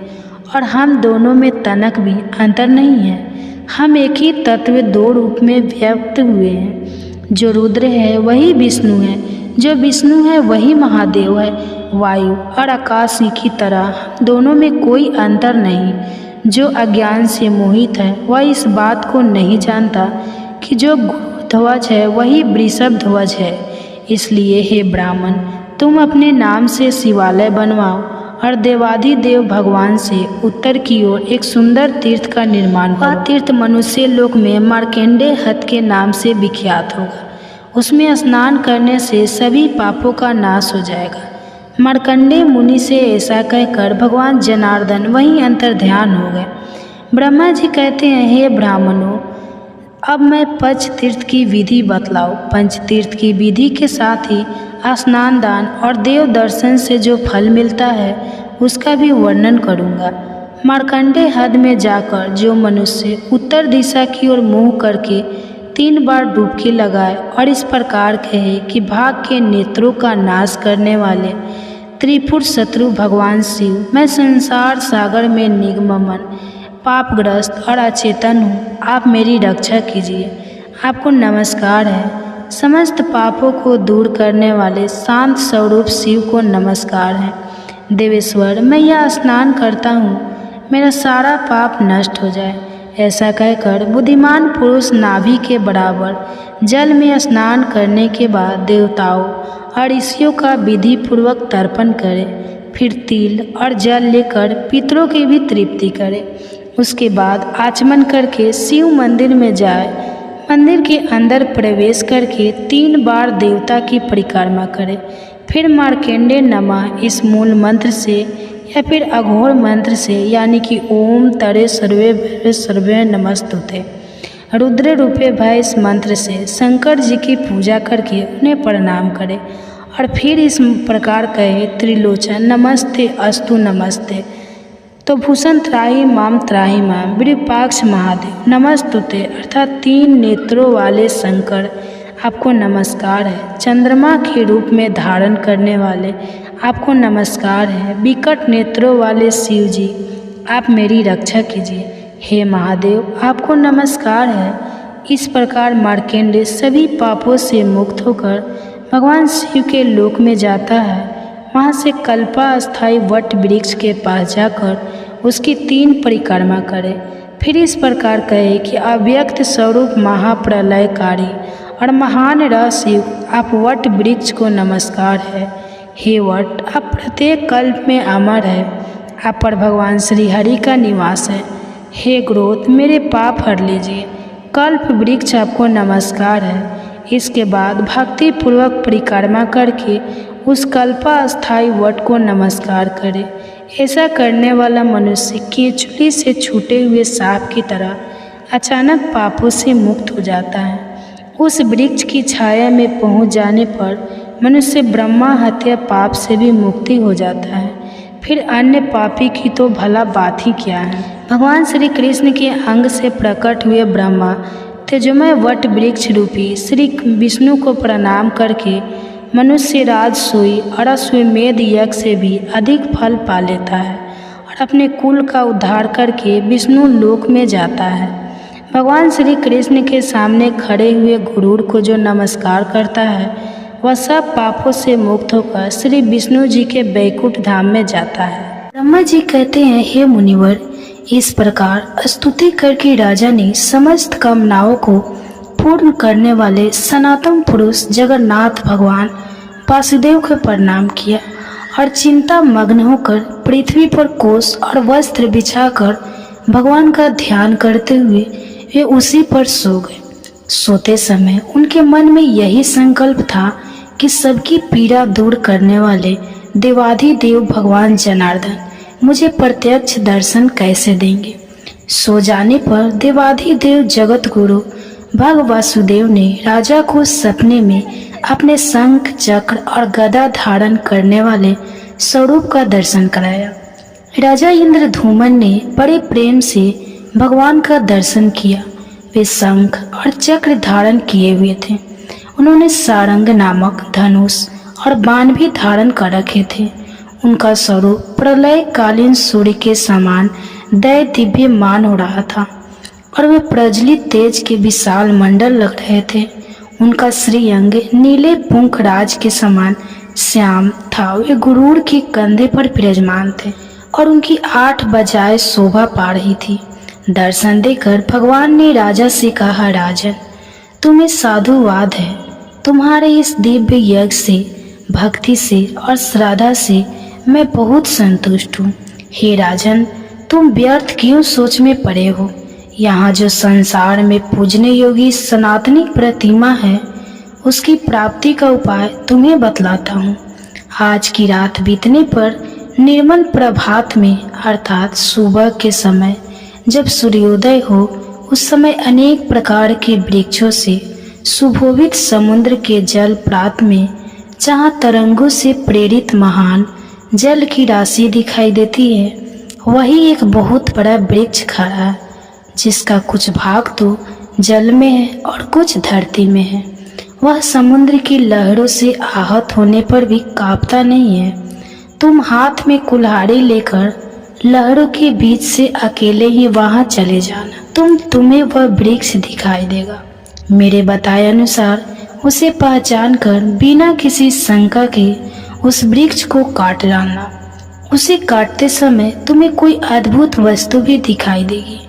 और हम दोनों में तनक भी अंतर नहीं है। हम एक ही तत्व दो रूप में व्यक्त हुए हैं। जो रुद्र है वही विष्णु है, जो विष्णु है वही महादेव है। वायु और आकाश की तरह दोनों में कोई अंतर नहीं। जो अज्ञान से मोहित है वह इस बात को नहीं जानता कि जो ध्वज है वही वृषभ ध्वज है। इसलिए हे ब्राह्मण, तुम अपने नाम से शिवालय बनवाओ और देवाधिदेव भगवान से उत्तर की ओर एक सुंदर तीर्थ का निर्माण करो। वह तीर्थ मनुष्य लोक में मार्कंडेय हत के नाम से विख्यात होगा। उसमें स्नान करने से सभी पापों का नाश हो जाएगा। मार्कंडेय मुनि से ऐसा कहकर भगवान जनार्दन वहीं अंतर्ध्यान हो गए। ब्रह्मा जी कहते हैं, हे ब्राह्मणों, अब मैं पंच तीर्थ की विधि बतलाओ। पंच तीर्थ की विधि के साथ ही स्नान, दान और देव दर्शन से जो फल मिलता है उसका भी वर्णन करूँगा। मार्कंडेय हद में जाकर जो मनुष्य उत्तर दिशा की ओर मुँह करके 3 बार डुबकी लगाए और इस प्रकार कहे कि भाग के नेत्रों का नाश करने वाले त्रिपुर शत्रु भगवान शिव, मैं संसार सागर में निगमन पापग्रस्त और अचेतन हूँ, आप मेरी रक्षा कीजिए। आपको नमस्कार है। समस्त पापों को दूर करने वाले शांत स्वरूप शिव को नमस्कार है। देवेश्वर, मैं यह स्नान करता हूँ, मेरा सारा पाप नष्ट हो जाए। ऐसा कहकर बुद्धिमान पुरुष नाभि के बराबर जल में स्नान करने के बाद देवताओं और ऋषियों का विधि पूर्वक तर्पण करे। फिर तिल और जल लेकर पितरों की भी तृप्ति करे। उसके बाद आचमन करके शिव मंदिर में जाए। मंदिर के अंदर प्रवेश करके 3 बार देवता की परिक्रमा करे। फिर मार्कंडेय नमः इस मूल मंत्र से या फिर अघोर मंत्र से, यानी कि ओम तरे सर्वे सर्वे नमस्तुते रुद्र रूपे भय इस मंत्र से शंकर जी की पूजा करके उन्हें प्रणाम करे और फिर इस प्रकार कहे, त्रिलोचन नमस्ते अस्तु नमस्ते, तो भूषण त्राही माम विरूपाक्ष महादेव नमस्तुते, अर्थात 3 नेत्रों वाले शंकर आपको नमस्कार है। चंद्रमा के रूप में धारण करने वाले आपको नमस्कार है। विकट नेत्रों वाले शिव जी, आप मेरी रक्षा कीजिए। हे महादेव, आपको नमस्कार है। इस प्रकार मार्कंडेय सभी पापों से मुक्त होकर भगवान शिव के लोक में जाता है। वहाँ से कल्पास्थायी वट वृक्ष के पास जाकर उसकी 3 परिक्रमा करे। फिर इस प्रकार कहे कि अव्यक्त स्वरूप महाप्रलयकारी और महान शिव, आप वट वृक्ष को नमस्कार है। हे वट, आप प्रत्येक कल्प में अमर है। आप पर भगवान श्री हरि का निवास है। हे ग्रोथ, मेरे पाप हर लीजिए। कल्प वृक्ष आपको नमस्कार है। इसके बाद भक्ति पूर्वक परिक्रमा करके उस कल्पास्थायी वट को नमस्कार करे। ऐसा करने वाला मनुष्य केचुली से छूटे हुए सांप की तरह अचानक पापों से मुक्त हो जाता है। उस वृक्ष की छाया में पहुंच जाने पर मनुष्य ब्रह्मा हत्या पाप से भी मुक्ति हो जाता है। फिर अन्य पापी की तो भला बात ही क्या है। भगवान श्री कृष्ण के अंग से प्रकट हुए ब्रह्मा तेजोमय वट वृक्ष रूपी श्री विष्णु को प्रणाम करके मनुष्य राजसूय और अश्वमेध यज्ञ से भी अधिक फल पा लेता है और अपने कुल का उद्धार करके विष्णु लोक में जाता है। भगवान श्री कृष्ण के सामने खड़े हुए गुरूर को जो नमस्कार करता है वह सब पापों से मुक्त होकर श्री विष्णु जी के बैकुंठ धाम में जाता है। ब्रह्मा जी कहते हैं, हे मुनिवर, इस प्रकार स्तुति करके राजा ने समस्त कामनाओं को पूर्ण करने वाले सनातन पुरुष जगन्नाथ भगवान वासुदेव को प्रणाम किया और चिंता मग्न होकर पृथ्वी पर कोष और वस्त्र बिछाकर भगवान का ध्यान करते हुए वे उसी पर सो गए। सोते समय उनके मन में यही संकल्प था कि सबकी पीड़ा दूर करने वाले देवाधिदेव भगवान जनार्दन मुझे प्रत्यक्ष दर्शन कैसे देंगे। सो जाने पर देवाधिदेव जगत गुरु भग वासुदेव ने राजा को सपने में अपने शंख चक्र और गदा धारण करने वाले स्वरूप का दर्शन कराया। राजा इंद्रधूमन ने बड़े प्रेम से भगवान का दर्शन किया। वे शंख और चक्र धारण किए हुए थे। उन्होंने सारंग नामक धनुष और बाण भी धारण कर रखे थे। उनका स्वरूप प्रलयकालीन सूर्य के समान दय दिव्यमान हो रहा था और वे प्रज्वलित तेज के विशाल मंडल लग रहे थे। उनका श्रीअंग नीले पुंखराज के समान श्याम था। वे गुरूर के कंधे पर विराजमान थे और उनकी 8 बजाय शोभा पा रही थी। दर्शन देकर भगवान ने राजा से कहा, राजन, तुम्हें साधुवाद है। तुम्हारे इस दिव्य यज्ञ से, भक्ति से और श्रद्धा से मैं बहुत संतुष्ट हूँ। हे राजन, तुम व्यर्थ क्यों सोच में पड़े हो। यहाँ जो संसार में पूजने योगी सनातनी प्रतिमा है उसकी प्राप्ति का उपाय तुम्हें बतलाता हूँ। आज की रात बीतने पर निर्मल प्रभात में अर्थात सुबह के समय जब सूर्योदय हो उस समय अनेक प्रकार के वृक्षों से सुशोभित समुद्र के जल प्रात में जहाँ तरंगों से प्रेरित महान जल की राशि दिखाई देती है वही एक बहुत बड़ा वृक्ष खड़ा है जिसका कुछ भाग तो जल में है और कुछ धरती में है। वह समुद्र की लहरों से आहत होने पर भी कांपता नहीं है। तुम हाथ में कुल्हाड़ी लेकर लहरों के बीच से अकेले ही वहां चले जाना। तुम्हें वह वृक्ष दिखाई देगा। मेरे बताए अनुसार उसे पहचान कर बिना किसी शंका के उस वृक्ष को काट डालना। उसे काटते समय तुम्हें कोई अद्भुत वस्तु भी दिखाई देगी।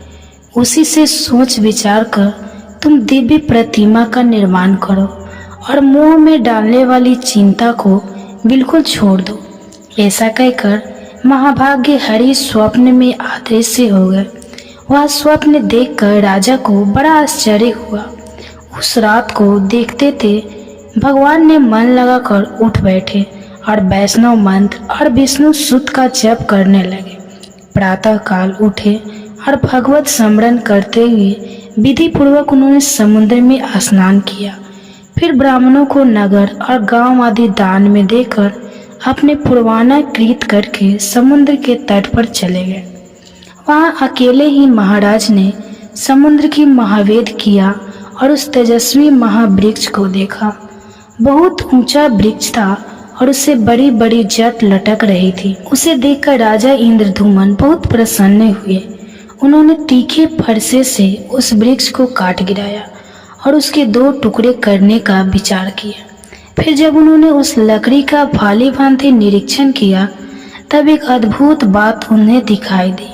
उसी से सोच विचार कर तुम दिव्य प्रतिमा का निर्माण करो और मोह में डालने वाली चिंता को बिल्कुल छोड़ दो। ऐसा कहकर महाभाग्य हरि स्वप्न में अदृश्य हो गए। वह स्वप्न देखकर राजा को बड़ा आश्चर्य हुआ। उस रात को देखते थे भगवान ने मन लगाकर उठ बैठे और वैष्णव मंत्र और विष्णु सुत का जप करने लगे। प्रातः काल उठे और भगवत स्मरण करते हुए विधि पूर्वक उन्होंने समुद्र में स्नान किया। फिर ब्राह्मणों को नगर और गांव आदि दान में देकर अपने पुरवाना कृत करके समुद्र के तट पर चले गए। वहां अकेले ही महाराज ने समुद्र की महावेद किया और उस तेजस्वी महावृक्ष को देखा। बहुत ऊंचा वृक्ष था और उससे बड़ी बड़ी जट लटक रही थी। उसे देखकर राजा इंद्रधूमन बहुत प्रसन्न हुए। उन्होंने तीखे फरसे से उस वृक्ष को काट गिराया और उसके 2 टुकड़े करने का विचार किया। फिर जब उन्होंने उस लकड़ी का भाले भांति निरीक्षण किया तब एक अद्भुत बात उन्हें दिखाई दी।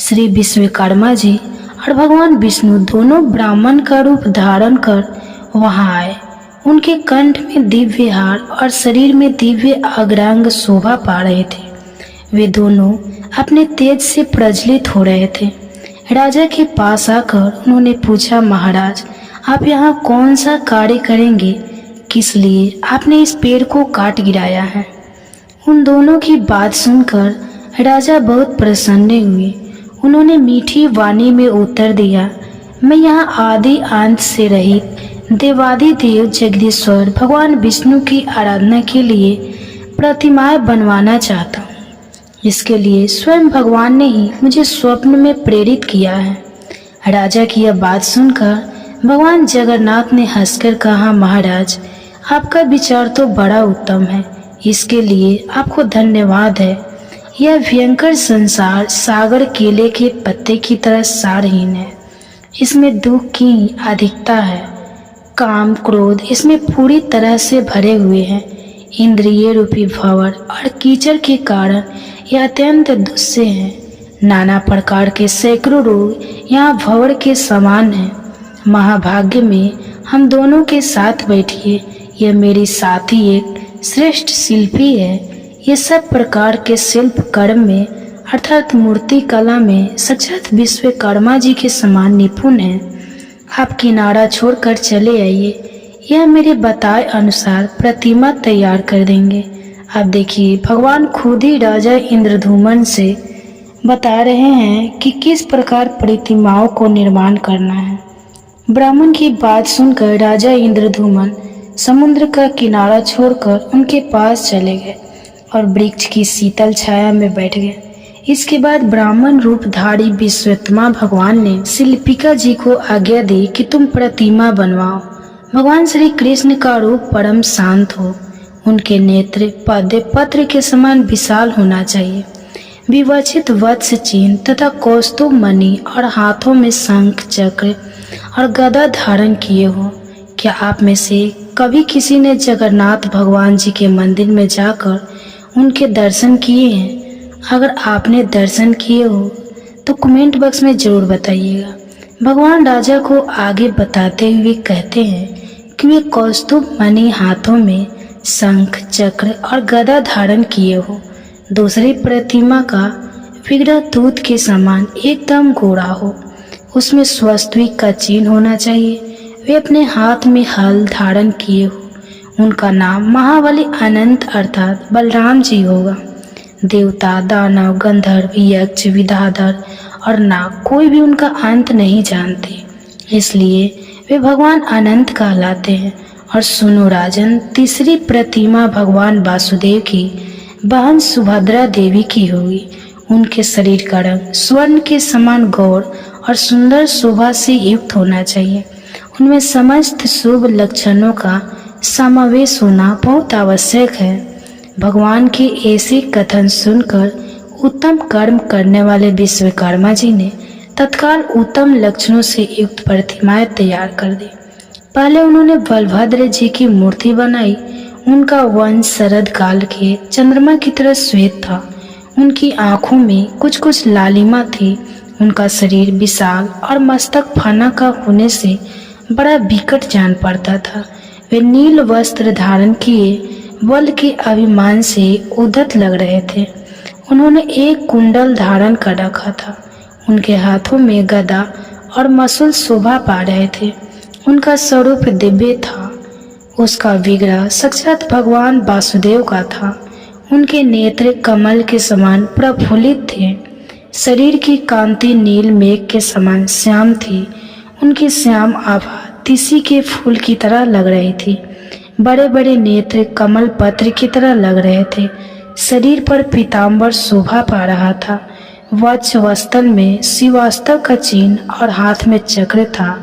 श्री विश्वकर्मा जी और भगवान विष्णु दोनों ब्राह्मण का रूप धारण कर वहां आए। उनके कंठ में दिव्य हार और शरीर में दिव्य अग्रांग शोभा पा रहे थे। वे दोनों अपने तेज से प्रज्वलित हो रहे थे। राजा के पास आकर उन्होंने पूछा, महाराज, आप यहाँ कौन सा कार्य करेंगे? किस लिए आपने इस पेड़ को काट गिराया है? उन दोनों की बात सुनकर राजा बहुत प्रसन्न हुए। उन्होंने मीठी वाणी में उत्तर दिया, मैं यहाँ आदि अंत से रहित देवादिदेव जगदीश्वर भगवान विष्णु की आराधना के लिए प्रतिमाएं बनवाना चाहता हूँ। इसके लिए स्वयं भगवान ने ही मुझे स्वप्न में प्रेरित किया है। राजा की यह बात सुनकर भगवान जगन्नाथ ने हंसकर कहा, महाराज, आपका विचार तो बड़ा उत्तम है, इसके लिए आपको धन्यवाद है। यह भयंकर संसार सागर केले के पत्ते की तरह सारहीन है। इसमें दुख की अधिकता है। काम क्रोध इसमें पूरी तरह से भरे हुए हैं। इंद्रिय रूपी भंवर और कीचड़ के कारण यह अत्यंत दुस्से है। नाना प्रकार के सैकड़ों रोग यहाँ भंवर के समान हैं। महाभाग्य में हम दोनों के साथ बैठिए। यह मेरी साथी एक श्रेष्ठ शिल्पी है। ये सब प्रकार के शिल्प कर्म में अर्थात मूर्ति कला में साक्षात विश्वकर्मा जी के समान निपुण है। आप किनारा छोड़कर चले आइए, यह मेरे बताए अनुसार प्रतिमा तैयार कर देंगे। आप देखिए, भगवान खुद ही राजा इंद्रधूमन से बता रहे हैं कि किस प्रकार प्रतिमाओं को निर्माण करना है। ब्राह्मण की बात सुनकर राजा इंद्रधूमन समुद्र का किनारा छोड़कर उनके पास चले गए और वृक्ष की शीतल छाया में बैठ गए। इसके बाद ब्राह्मण रूपधारी विश्वकर्मा भगवान ने शिल्पिका जी को आज्ञा दी कि तुम प्रतिमा बनवाओ। भगवान श्री कृष्ण का रूप परम शांत हो। उनके नेत्र पद्म पत्र के समान विशाल होना चाहिए। विवक्षित वत्स चिन्ह तथा कौस्तुभ मणि और हाथों में शंख चक्र और गदा धारण किए हो। क्या आप में से कभी किसी ने जगन्नाथ भगवान जी के मंदिर में जाकर उनके दर्शन किए हैं? अगर आपने दर्शन किए हो तो कमेंट बॉक्स में ज़रूर बताइएगा। भगवान राजा को आगे बताते हुए कहते हैं कि वे कौस्तुभ मणि हाथों में शंख चक्र और गदा धारण किए हो। दूसरी प्रतिमा का विग्रह दूध के समान एकदम गोरा हो। उसमें स्वस्तिक का चिन्ह होना चाहिए। वे अपने हाथ में हल धारण किए हो। उनका नाम महाबली अनंत अर्थात बलराम जी होगा। देवता, दानव, गंधर्व, यक्ष, विद्याधर और नाग कोई भी उनका अंत नहीं जानते, इसलिए वे भगवान अनंत कहलाते हैं। और सुनो राजन, तीसरी प्रतिमा भगवान वासुदेव की बहन सुभद्रा देवी की होगी। उनके शरीर का रंग स्वर्ण के समान गौर और सुंदर शोभा से युक्त होना चाहिए। उनमें समस्त शुभ लक्षणों का समावेश होना बहुत आवश्यक है। भगवान के ऐसे कथन सुनकर उत्तम कर्म करने वाले विश्वकर्मा जी ने तत्काल उत्तम लक्षणों से युक्त प्रतिमाएं तैयार कर दी। पहले उन्होंने बलभद्र जी की मूर्ति बनाई। उनका वंश शरद काल के चंद्रमा की तरह श्वेत था। उनकी आंखों में कुछ कुछ लालिमा थी। उनका शरीर विशाल और मस्तक फना का होने से बड़ा विकट जान पड़ता था। वे नील वस्त्र धारण किए बल के अभिमान से उद्धत लग रहे थे। उन्होंने एक कुंडल धारण कर रखा था। उनके हाथों में गदा और मसूल शोभा पा रहे थे। उनका स्वरूप दिव्य था। उसका विग्रह साक्षात भगवान वासुदेव का था। उनके नेत्र कमल के समान प्रफुल्लित थे। शरीर की कांति नील मेघ के समान श्याम थी। उनकी श्याम आभा तिसी के फूल की तरह लग रही थी। बड़े बड़े नेत्र कमल पत्र की तरह लग रहे थे। शरीर पर पीताम्बर शोभा पा रहा था। वक्ष वस्त्र में शिवास्तव का चिन्ह और हाथ में चक्र था।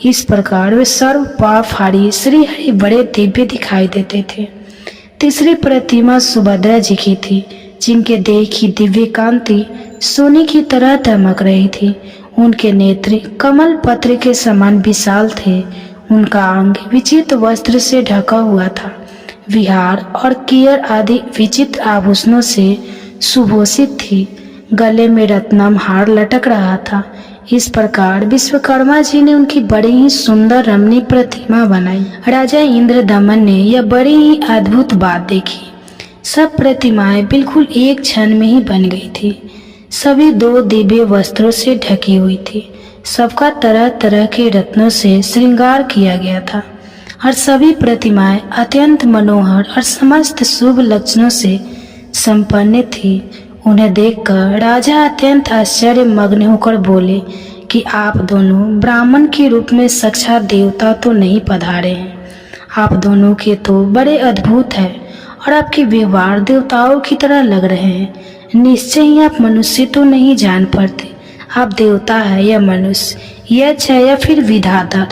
इस प्रकार वे सर्व पापहारी श्री हरि बड़े दिव्य दिखाई देते थे। तीसरी प्रतिमा सुभद्रा जी की थी, जिनके देह की दिव्य कांति सोने की तरह दमक रही थी। उनके नेत्र कमल पत्र के समान विशाल थे। उनका अंग विचित्र वस्त्र से ढका हुआ था। विहार और कियर आदि विचित्र आभूषणों से सुभूषित थी। गले में रत्नम हार लटक रहा था। इस प्रकार विश्वकर्मा जी ने उनकी बड़ी ही सुंदर रमणीय प्रतिमा बनाई। राजा इंद्रदमन ने यह बड़ी ही अद्भुत बात देखी। सब प्रतिमाएं बिल्कुल एक क्षण में ही बन गई थी। सभी दो दिव्य वस्त्रों से ढकी हुई थी। सबका तरह तरह के रत्नों से श्रृंगार किया गया था और सभी प्रतिमाएं अत्यंत मनोहर और समस्त शुभ लक्षणों से संपन्न थी। उन्हें देखकर राजा अत्यंत आश्चर्य मग्न होकर बोले कि आप दोनों ब्राह्मण के रूप में साक्षात देवता तो नहीं पधारे हैं। आप दोनों के तो बड़े अद्भुत हैं और आपके व्यवहार देवताओं की तरह लग रहे हैं। निश्चय ही आप मनुष्य तो नहीं जान पड़ते, आप देवता है या मनुष्य, यक्ष है या फिर विधाता।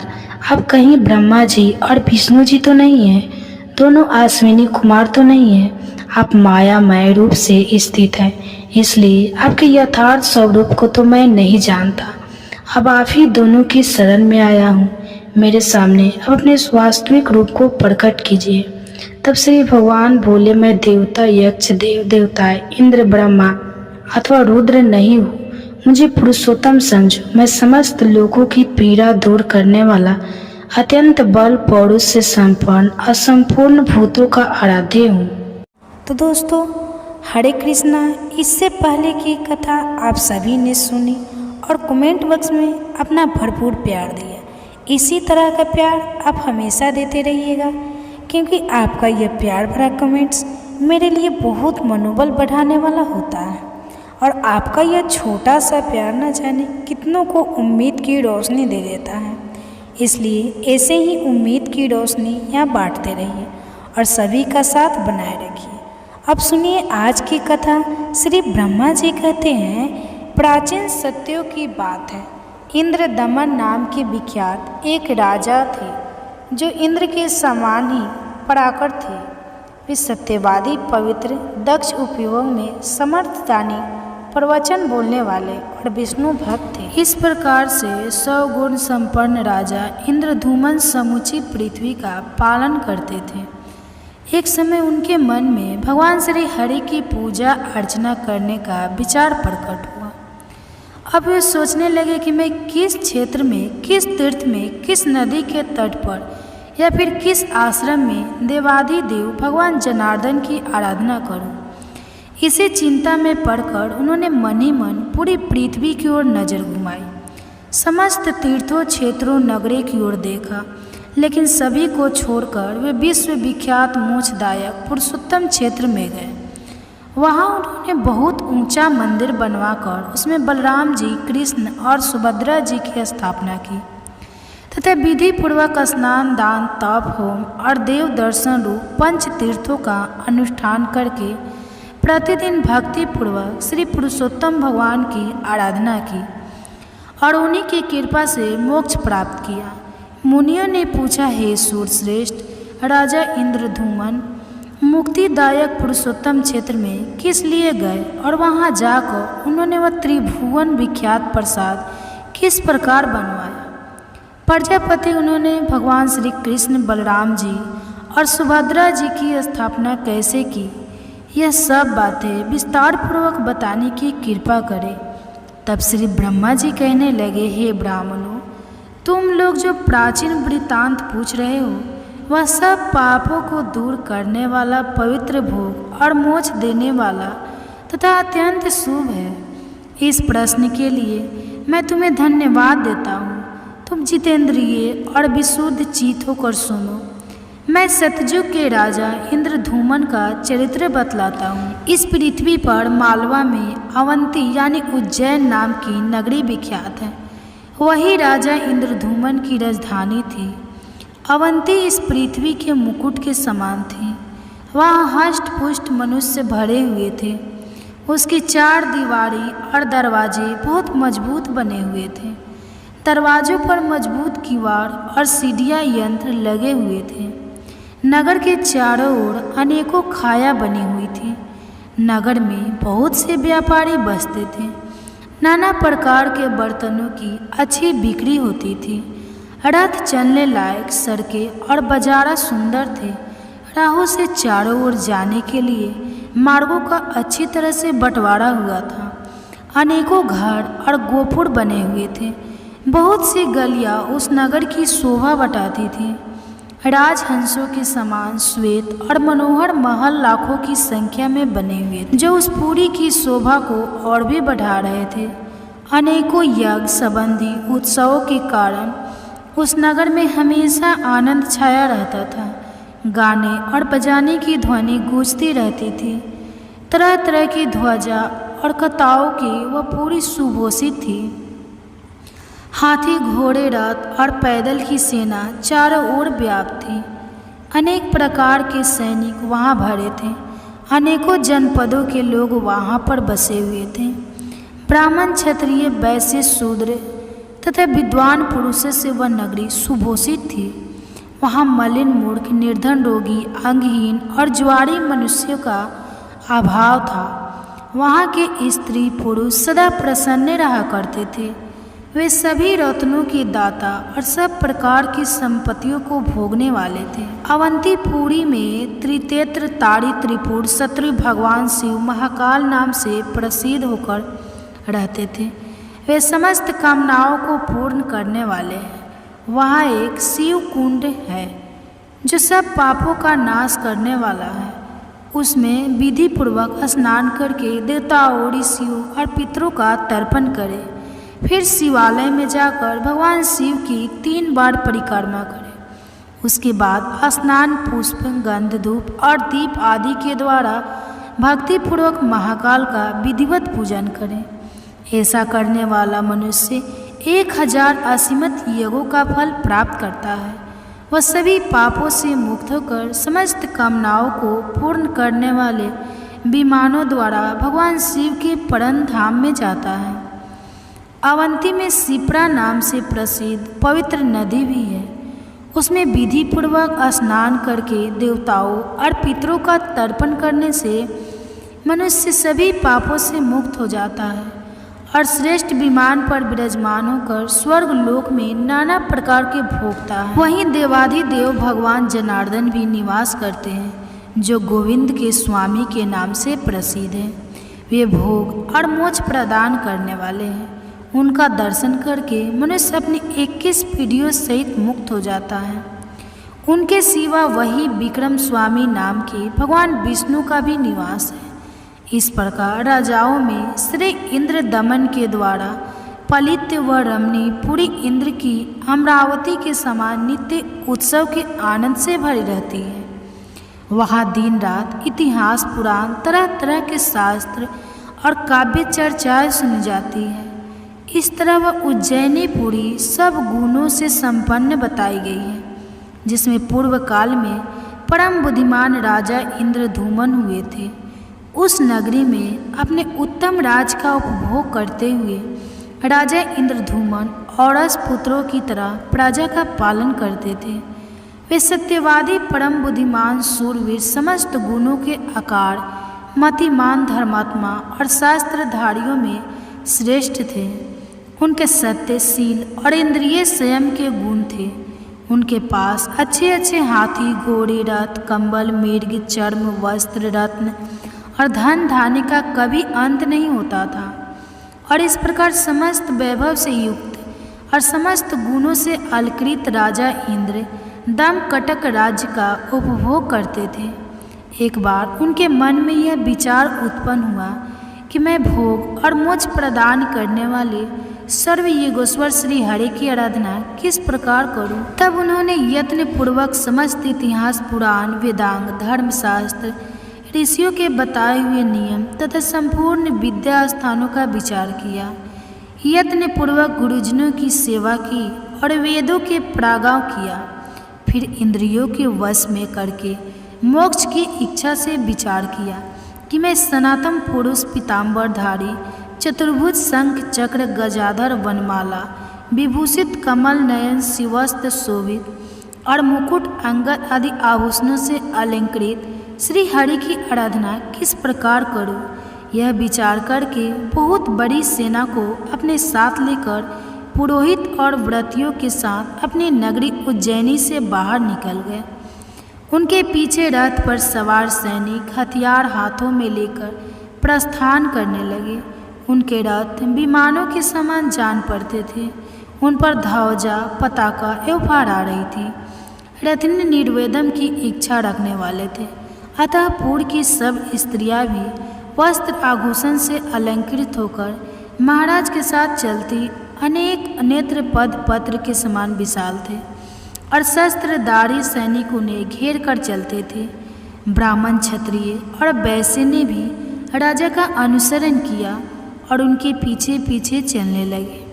आप कहीं ब्रह्मा जी और विष्णु जी तो नहीं हैं, दोनों अश्विनी कुमार तो नहीं हैं। आप मायामय रूप से स्थित हैं, इसलिए आपके यथार्थ स्वरूप को तो मैं नहीं जानता। अब आप ही दोनों की शरण में आया हूँ, मेरे सामने अब अपने वास्तविक रूप को प्रकट कीजिए। तब श्री भगवान बोले, मैं देवता, यक्ष, देवताएं, इंद्र, ब्रह्मा अथवा रुद्र नहीं हूँ, मुझे पुरुषोत्तम समझो। मैं समस्त लोगों की पीड़ा दूर करने वाला, अत्यंत बल पौरुष से संपन्न, असंपूर्ण भूतों का आराध्य हूँ। तो दोस्तों, हरे कृष्णा। इससे पहले की कथा आप सभी ने सुनी और कमेंट बॉक्स में अपना भरपूर प्यार दिया। इसी तरह का प्यार आप हमेशा देते रहिएगा, क्योंकि आपका यह प्यार भरा कमेंट्स मेरे लिए बहुत मनोबल बढ़ाने वाला होता है। और आपका यह छोटा सा प्यार न जाने कितनों को उम्मीद की रोशनी दे देता है। इसलिए ऐसे ही उम्मीद की रोशनी यहाँ बांटते रहिए और सभी का साथ बनाए रखिए। अब सुनिए आज की कथा। श्री ब्रह्मा जी कहते हैं, प्राचीन सत्यों की बात है। इंद्रदमन नाम के विख्यात एक राजा थे, जो इंद्र के समान ही पराकर थे। वे सत्यवादी, पवित्र, दक्ष, उपयोग में समर्थ, दानी, प्रवचन बोलने वाले और विष्णु भक्त थे। इस प्रकार से 100 गुण संपन्न राजा इंद्रधूमन समूची पृथ्वी का पालन करते थे। एक समय उनके मन में भगवान श्री हरि की पूजा अर्चना करने का विचार प्रकट हुआ। अब वे सोचने लगे कि मैं किस क्षेत्र में, किस तीर्थ में, किस नदी के तट पर या फिर किस आश्रम में देवाधिदेव भगवान जनार्दन की आराधना करूं। इसी चिंता में पड़कर उन्होंने मन ही मन पूरी पृथ्वी की ओर नजर घुमाई। समस्त तीर्थों, क्षेत्रों, नगरी की ओर देखा, लेकिन सभी को छोड़कर वे विश्व विख्यात मोक्षदायक पुरुषोत्तम क्षेत्र में गए। वहाँ उन्होंने बहुत ऊंचा मंदिर बनवाकर उसमें बलराम जी, कृष्ण और सुभद्रा जी की स्थापना की तथा विधि पूर्वक स्नान, दान, तप, होम और देव दर्शन रूप पंच तीर्थों का अनुष्ठान करके प्रतिदिन भक्ति पूर्वक श्री पुरुषोत्तम भगवान की आराधना की और उन्हीं की कृपा से मोक्ष प्राप्त किया। मुनियों ने पूछा, हे सूर्यश्रेष्ठ राजा इंद्रधूमन, मुक्तिदायक पुरुषोत्तम क्षेत्र में किस लिए गए और वहां जाकर उन्होंने वह त्रिभुवन विख्यात प्रसाद किस प्रकार बनवाया? प्रजापति, उन्होंने भगवान श्री कृष्ण, बलराम जी और सुभद्रा जी की स्थापना कैसे की? यह सब बातें विस्तार पूर्वक बताने की कृपा करें। तब श्री ब्रह्मा जी कहने लगे, हे ब्राह्मणों, तुम लोग जो प्राचीन वृत्तांत पूछ रहे हो, वह सब पापों को दूर करने वाला, पवित्र भोग और मोक्ष देने वाला तथा अत्यंत शुभ है। इस प्रश्न के लिए मैं तुम्हें धन्यवाद देता हूँ। तुम जितेंद्रिय और विशुद्ध चित्त होकर सुनो। मैं सतयुग के राजा इंद्रधूमन का चरित्र बतलाता हूँ। इस पृथ्वी पर मालवा में अवंती यानी उज्जैन नाम की नगरी विख्यात है। वही राजा इंद्रधूमन की राजधानी थी। अवंती इस पृथ्वी के मुकुट के समान थी। वहाँ हष्ट पुष्ट मनुष्य भरे हुए थे। उसकी 4 दीवारी और दरवाजे बहुत मजबूत बने हुए थे। दरवाजों पर मजबूत किवाड़ और सीढ़ियाँ यंत्र लगे हुए थे। नगर के चारों ओर अनेकों खाया बनी हुई थी। नगर में बहुत से व्यापारी बसते थे। नाना प्रकार के बर्तनों की अच्छी बिक्री होती थी। रथ चलने लायक सड़कें और बाजारा सुंदर थे। राहों से चारों ओर जाने के लिए मार्गों का अच्छी तरह से बंटवारा हुआ था। अनेकों घर और गोपुर बने हुए थे। बहुत सी गलियां उस नगर की शोभा बढ़ाती थी। राजहंसों के समान श्वेत और मनोहर महल लाखों की संख्या में बने हुए थे, जो उस पूरी की शोभा को और भी बढ़ा रहे थे। अनेकों यज्ञ संबंधी उत्सवों के कारण उस नगर में हमेशा आनंद छाया रहता था। गाने और बजाने की ध्वनि गूंजती रहती थी। तरह तरह की ध्वजा और कताओं की वह पूरी सुभूषित थी। हाथी, घोड़े, रथ और पैदल की सेना चारों ओर व्याप्त थी। अनेक प्रकार के सैनिक वहाँ भरे थे। अनेकों जनपदों के लोग वहाँ पर बसे हुए थे। ब्राह्मण, क्षत्रिय, वैश्य, शूद्र तथा विद्वान पुरुषों से वह नगरी सुभूषित थी। वहाँ मलिन, मूर्ख, निर्धन, रोगी, अंगहीन और जुआरी मनुष्यों का अभाव था। वहाँ के स्त्री पुरुष सदा प्रसन्न रहा करते थे। वे सभी रत्नों के दाता और सब प्रकार की संपत्तियों को भोगने वाले थे। अवंतीपुरी में त्रिनेत्र, ताड़ी, त्रिपुर, शत्रु भगवान शिव महाकाल नाम से प्रसिद्ध होकर रहते थे। वे समस्त कामनाओं को पूर्ण करने वाले हैं। वहाँ एक शिव कुंड है जो सब पापों का नाश करने वाला है। उसमें विधि पूर्वक स्नान करके देवताओं, ऋषियों और पितरों का तर्पण करें। फिर शिवालय में जाकर भगवान शिव की 3 बार परिक्रमा करें। उसके बाद स्नान, पुष्प, गंध, धूप और दीप आदि के द्वारा भक्तिपूर्वक महाकाल का विधिवत पूजन करें। ऐसा करने वाला मनुष्य 1000 असीमित यज्ञों का फल प्राप्त करता है। वह सभी पापों से मुक्त होकर समस्त कामनाओं को पूर्ण करने वाले विमानों द्वारा भगवान शिव के परम धाम में जाता है। अवंती में शिप्रा नाम से प्रसिद्ध पवित्र नदी भी है। उसमें विधि पूर्वक स्नान करके देवताओं और पितरों का तर्पण करने से मनुष्य सभी पापों से मुक्त हो जाता है और श्रेष्ठ विमान पर विराजमान होकर स्वर्ग लोक में नाना प्रकार के भोगता है। वहीं देवाधिदेव भगवान जनार्दन भी निवास करते हैं, जो गोविंद के स्वामी के नाम से प्रसिद्ध हैं। वे भोग और मोक्ष प्रदान करने वाले हैं। उनका दर्शन करके मनुष्य अपनी 21 पीढ़ियों सहित मुक्त हो जाता है। उनके सिवा वही विक्रम स्वामी नाम के भगवान विष्णु का भी निवास है। इस प्रकार राजाओं में श्री इंद्र दमन के द्वारा पलित व रमणी पूरी इंद्र की अमरावती के समान नित्य उत्सव के आनंद से भरी रहती है। वहाँ दिन रात इतिहास, पुराण, तरह तरह के शास्त्र और काव्य चर्चाएं सुनी जाती है। इस तरह वह उज्जैनीपुरी सब गुणों से संपन्न बताई गई है, जिसमें पूर्व काल में परम बुद्धिमान राजा इंद्रधूमन हुए थे। उस नगरी में अपने उत्तम राज का उपभोग करते हुए राजा इंद्रधूमन औरस पुत्रों की तरह प्रजा का पालन करते थे। वे सत्यवादी, परम बुद्धिमान, शूरवीर, समस्त गुणों के आकार, मतिमान, धर्मात्मा और शास्त्रधारियों में श्रेष्ठ थे। उनके सत्य, शील और इंद्रिय संयम के गुण थे। उनके पास अच्छे अच्छे हाथी, घोड़े, रथ, कंबल, मृग, चर्म, वस्त्र, रत्न और धन धान्य का कभी अंत नहीं होता था। और इस प्रकार समस्त वैभव से युक्त और समस्त गुणों से अलकृत राजा इंद्र दम कटक राज्य का उपभोग करते थे। एक बार उनके मन में यह विचार उत्पन्न हुआ कि मैं भोग और मोक्ष प्रदान करने वाले सर्वयोगेश्वर श्री हरि की आराधना किस प्रकार करूं। तब उन्होंने यत्न पूर्वक समस्त इतिहास, पुराण, वेदांग, धर्मशास्त्र, ऋषियों के बताए हुए नियम तथा संपूर्ण विद्या स्थानों का विचार किया। यत्न पूर्वक गुरुजनों की सेवा की और वेदों के प्रागाव किया। फिर इंद्रियों के वश में करके मोक्ष की इच्छा से विचार किया कि मैं सनातन पुरुष, पीताम्बरधारी, चतुर्भुज, शंख, चक्र, गजाधर, वनमाला, विभूषित, कमल नयन, शिवस्त्र शोभित और मुकुट, अंगद आदि आभूषणों से अलंकृत श्री हरि की आराधना किस प्रकार करूं। यह विचार करके बहुत बड़ी सेना को अपने साथ लेकर पुरोहित और व्रतियों के साथ अपनी नगरी उज्जैनी से बाहर निकल गए। उनके पीछे रथ पर सवार सैनिक हथियार हाथों में लेकर प्रस्थान करने लगे। उनके रथ विमानों के समान जान पड़ते थे। उन पर ध्वजा, पताका एवं फहरा रही थी। रथनी निर्वेदम की इच्छा रखने वाले थे, अतः पूर्व की सब स्त्रियां भी वस्त्र आभूषण से अलंकृत होकर महाराज के साथ चलती अनेक नेत्र पद पत्र के समान विशाल थे और शस्त्रधारी सैनिक उन्हें घेर कर चलते थे। ब्राह्मण, क्षत्रिय और वैश्य ने भी राजा का अनुसरण किया और उनके पीछे पीछे चलने लगे।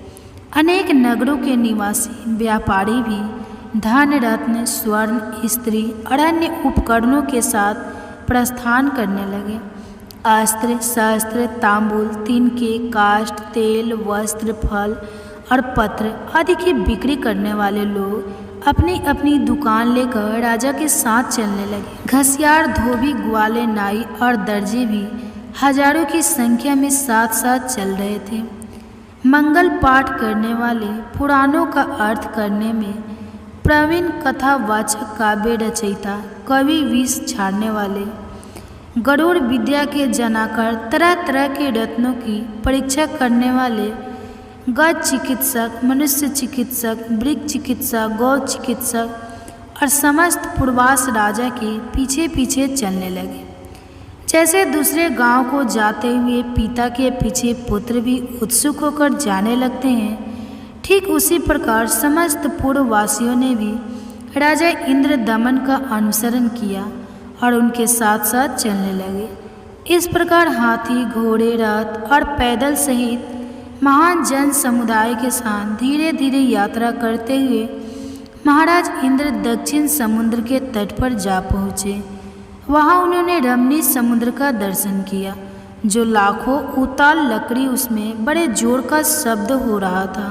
अनेक नगरों के निवासी व्यापारी भी धन रत्न स्वर्ण स्त्री और अन्य उपकरणों के साथ प्रस्थान करने लगे। अस्त्र शस्त्र तांबूल तिनके काष्ठ तेल वस्त्र फल और पत्र आदि की बिक्री करने वाले लोग अपनी अपनी दुकान लेकर राजा के साथ चलने लगे। घसियार धोबी ग्वाले नाई और दर्जी भी हजारों की संख्या में साथ साथ चल रहे थे। मंगल पाठ करने वाले पुराणों का अर्थ करने में प्रवीण कथावाचक काव्य रचयिता कवि विष छाड़ने वाले गरुड़ विद्या के जनाकर तरह तरह के रत्नों की परीक्षा करने वाले गज चिकित्सक मनुष्य चिकित्सक वृक्ष चिकित्सक गौ चिकित्सक और समस्त पूर्वास राजा के पीछे पीछे चलने लगे। जैसे दूसरे गांव को जाते हुए पिता के पीछे पुत्र भी उत्सुक होकर जाने लगते हैं, ठीक उसी प्रकार समस्त पूर्ववासियों ने भी राजा इंद्रदमन का अनुसरण किया और उनके साथ साथ चलने लगे। इस प्रकार हाथी घोड़े रथ और पैदल सहित महान जन समुदाय के साथ धीरे धीरे यात्रा करते हुए महाराज इंद्र दक्षिण समुद्र के तट पर जा पहुँचे। वहाँ उन्होंने रमणीय समुद्र का दर्शन किया, जो लाखों उताल लकड़ी उसमें बड़े जोर का शब्द हो रहा था।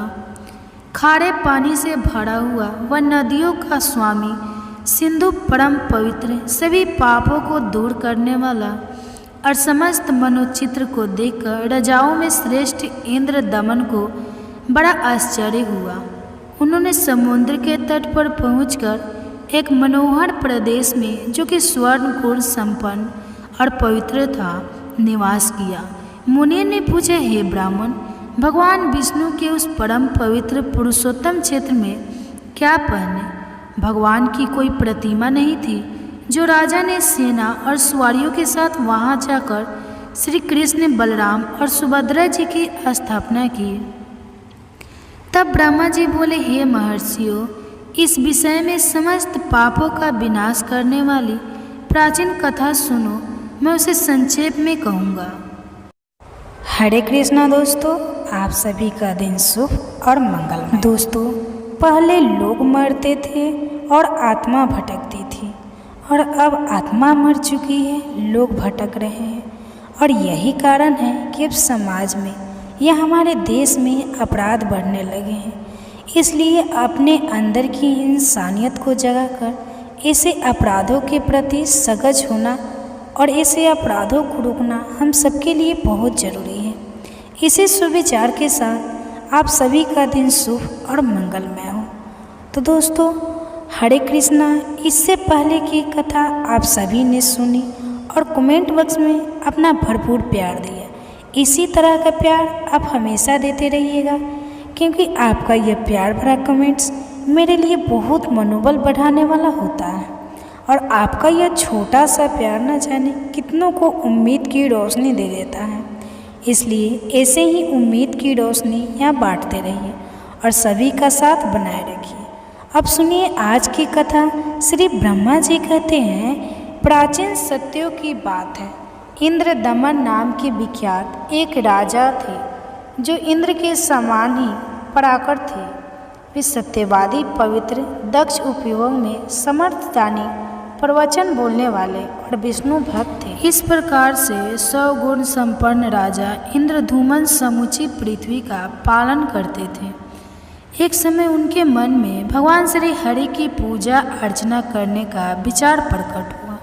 खारे पानी से भरा हुआ वह नदियों का स्वामी सिंधु परम पवित्र सभी पापों को दूर करने वाला और समस्त मनोचित्र को देखकर राजाओं में श्रेष्ठ इंद्रदमन को बड़ा आश्चर्य हुआ। उन्होंने समुद्र के तट पर पहुंचकर एक मनोहर प्रदेश में जो कि स्वर्ण गुण संपन्न और पवित्र था निवास किया। मुनि ने पूछा, हे ब्राह्मण, भगवान विष्णु के उस परम पवित्र पुरुषोत्तम क्षेत्र में क्या पहने? भगवान की कोई प्रतिमा नहीं थी। जो राजा ने सेना और सवारियों के साथ वहां जाकर श्री कृष्ण बलराम और सुभद्रा जी की स्थापना की। तब ब्रह्मा जी बोले, हे महर्षियों, इस विषय में समस्त पापों का विनाश करने वाली प्राचीन कथा सुनो, मैं उसे संक्षेप में कहूँगा। हरे कृष्णा दोस्तों, आप सभी का दिन शुभ और मंगलमय। दोस्तों, पहले लोग मरते थे और आत्मा भटकती थी, और अब आत्मा मर चुकी है, लोग भटक रहे हैं। और यही कारण है कि अब समाज में या हमारे देश में अपराध बढ़ने लगे हैं। इसलिए अपने अंदर की इंसानियत को जगाकर ऐसे अपराधों के प्रति सजग होना और ऐसे अपराधों को रोकना हम सबके लिए बहुत ज़रूरी है। इसी सुविचार के साथ आप सभी का दिन शुभ और मंगलमय हो। तो दोस्तों, हरे कृष्णा, इससे पहले की कथा आप सभी ने सुनी और कमेंट बॉक्स में अपना भरपूर प्यार दिया। इसी तरह का प्यार आप हमेशा देते रहिएगा, क्योंकि आपका यह प्यार भरा कमेंट्स मेरे लिए बहुत मनोबल बढ़ाने वाला होता है। और आपका यह छोटा सा प्यार न जाने कितनों को उम्मीद की रोशनी दे देता है। इसलिए ऐसे ही उम्मीद की रोशनी यहाँ बांटते रहिए और सभी का साथ बनाए रखिए। अब सुनिए आज की कथा। श्री ब्रह्मा जी कहते हैं, प्राचीन सत्यों की बात है। इंद्रदमन नाम के विख्यात एक राजा थे, जो इंद्र के समान ही पराकर थे। वे सत्यवादी पवित्र दक्ष उपयोग में समर्थ जानी प्रवचन बोलने वाले और विष्णु भक्त थे। इस प्रकार से 100 गुण संपन्न राजा इंद्रधूमन समूची पृथ्वी का पालन करते थे। एक समय उनके मन में भगवान श्री हरि की पूजा अर्चना करने का विचार प्रकट हुआ।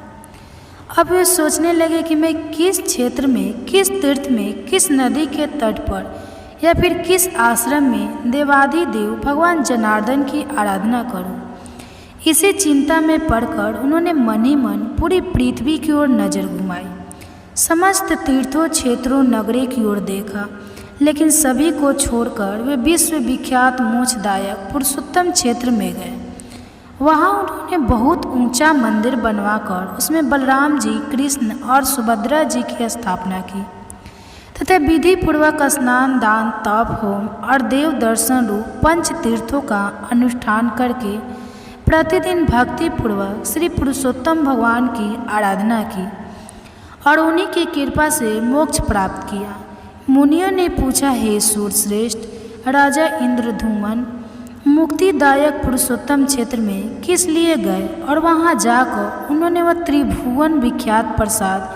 अब वे सोचने लगे कि मैं किस क्षेत्र में, किस तीर्थ में, किस नदी के तट पर या फिर किस आश्रम में देवाधिदेव भगवान जनार्दन की आराधना करूं। इसी चिंता में पड़कर उन्होंने मन ही मन पूरी पृथ्वी की ओर नजर घुमाई। समस्त तीर्थों क्षेत्रों नगरी की ओर देखा, लेकिन सभी को छोड़कर वे विश्वविख्यात मोक्षदायक पुरुषोत्तम क्षेत्र में गए। वहाँ उन्होंने बहुत ऊंचा मंदिर बनवाकर उसमें बलराम जी, कृष्ण और सुभद्रा जी की स्थापना की तथा विधि पूर्वक स्नान, दान, तप, होम और देव दर्शन रूप पंच तीर्थों का अनुष्ठान करके प्रतिदिन भक्ति पूर्वक श्री पुरुषोत्तम भगवान की आराधना की और उन्हीं की कृपा से मोक्ष प्राप्त किया। मुनियों ने पूछा, हे सूर्य श्रेष्ठ, राजा इंद्रधूमन मुक्तिदायक पुरुषोत्तम क्षेत्र में किस लिए गए और वहां जाकर उन्होंने वह त्रिभुवन विख्यात प्रसाद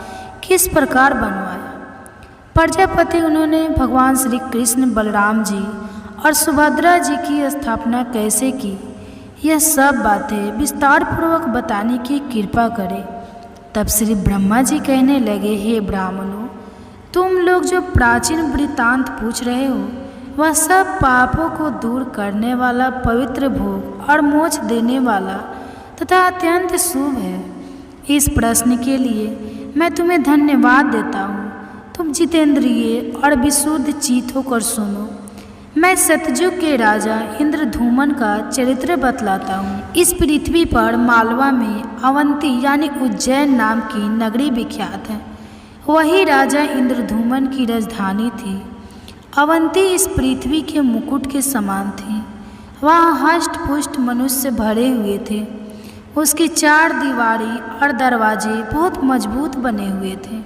किस प्रकार बनवाया। प्रजापति उन्होंने भगवान श्री कृष्ण, बलराम जी और सुभद्रा जी की स्थापना कैसे की, यह सब बातें विस्तार पूर्वक बताने की कृपा करें। तब श्री ब्रह्मा जी कहने लगे, हे ब्राह्मणों, तुम लोग जो प्राचीन वृत्तांत पूछ रहे हो वह सब पापों को दूर करने वाला, पवित्र भोग और मोक्ष देने वाला तथा अत्यंत शुभ है। इस प्रश्न के लिए मैं तुम्हें धन्यवाद देता हूँ। तुम जितेंद्रिय और विशुद्ध चित्त होकर सुनो। मैं सतयुग के राजा इंद्रधूमन का चरित्र बतलाता हूँ। इस पृथ्वी पर मालवा में अवंती यानी उज्जैन नाम की नगरी विख्यात है। वही राजा इंद्रधूमन की राजधानी थी। अवंती इस पृथ्वी के मुकुट के समान थी। वहाँ हष्ट पुष्ट मनुष्य भरे हुए थे। उसकी 4 दीवारी और दरवाजे बहुत मजबूत बने हुए थे।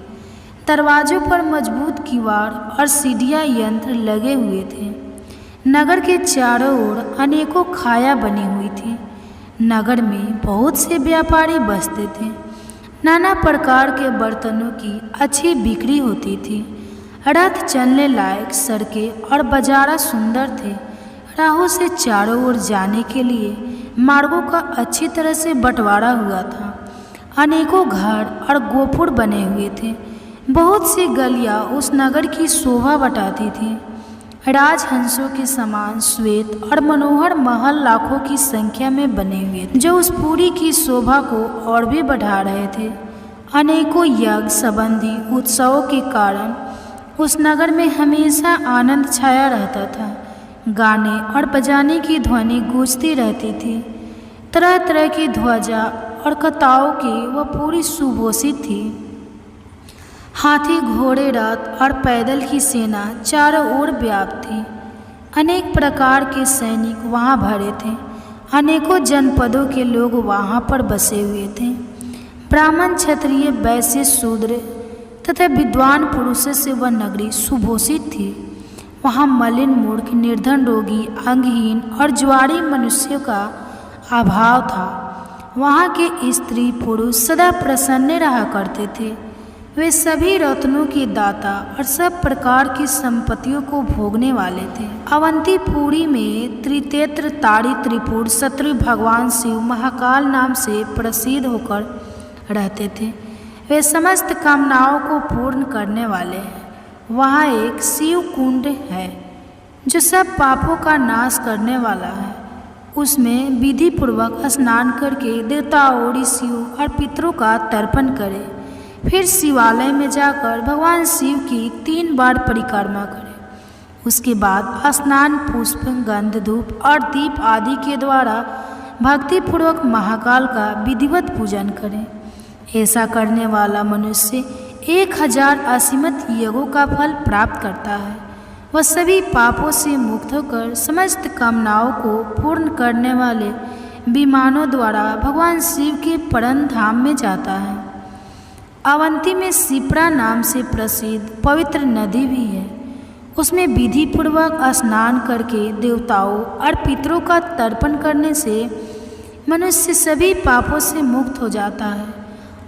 दरवाजों पर मजबूत किवाड़ और सीढ़ियाँ यंत्र लगे हुए थे। नगर के चारों ओर अनेकों खाया बनी हुई थी। नगर में बहुत से व्यापारी बसते थे। नाना प्रकार के बर्तनों की अच्छी बिक्री होती थी। रथ चलने लायक सड़कें और बाजारा सुंदर थे। राहों से चारों ओर जाने के लिए मार्गों का अच्छी तरह से बंटवारा हुआ था। अनेकों घर और गोपुर बने हुए थे। बहुत सी गलियां उस नगर की शोभा बढ़ाती थी। राजहंसों के समान श्वेत और मनोहर महल लाखों की संख्या में बने हुए थे, जो उस पुरी की शोभा को और भी बढ़ा रहे थे। अनेकों यज्ञ संबंधी उत्सवों के कारण उस नगर में हमेशा आनंद छाया रहता था। गाने और बजाने की ध्वनि गूंजती रहती थी। तरह तरह की ध्वजा और कताओं की वह पूरी सुभूषित थी। हाथी, घोड़े, रथ और पैदल की सेना चारों ओर व्याप्त थी। अनेक प्रकार के सैनिक वहाँ भरे थे। अनेकों जनपदों के लोग वहाँ पर बसे हुए थे। ब्राह्मण, क्षत्रिय, वैश्य, शूद्र तथा विद्वान पुरुषों से वह नगरी सुभूषित थी। वहाँ मलिन, मूर्ख, निर्धन, रोगी, अंगहीन और जुआरी मनुष्यों का अभाव था। वहाँ के स्त्री पुरुष सदा प्रसन्न रहा करते थे। वे सभी रत्नों के दाता और सब प्रकार की संपत्तियों को भोगने वाले थे। अवंतीपुरी में त्रिनेत्र, ताड़ी, त्रिपुर, शत्रु भगवान शिव महाकाल नाम से प्रसिद्ध होकर रहते थे। वे समस्त कामनाओं को पूर्ण करने वाले हैं। वहाँ एक शिव कुंड है जो सब पापों का नाश करने वाला है। उसमें विधि पूर्वक स्नान करके देवताओं, ऋषियों और पितरों का तर्पण करें। फिर शिवालय में जाकर भगवान शिव की 3 बार परिक्रमा करें। उसके बाद स्नान, पुष्प, गंध, धूप और दीप आदि के द्वारा भक्तिपूर्वक महाकाल का विधिवत पूजन करें। ऐसा करने वाला मनुष्य 1000 असीमित यज्ञों का फल प्राप्त करता है। वह सभी पापों से मुक्त होकर समस्त कामनाओं को पूर्ण करने वाले विमानों द्वारा भगवान शिव के परम धाम में जाता है। अवंती में शिप्रा नाम से प्रसिद्ध पवित्र नदी भी है। उसमें विधि पूर्वक स्नान करके देवताओं और पितरों का तर्पण करने से मनुष्य सभी पापों से मुक्त हो जाता है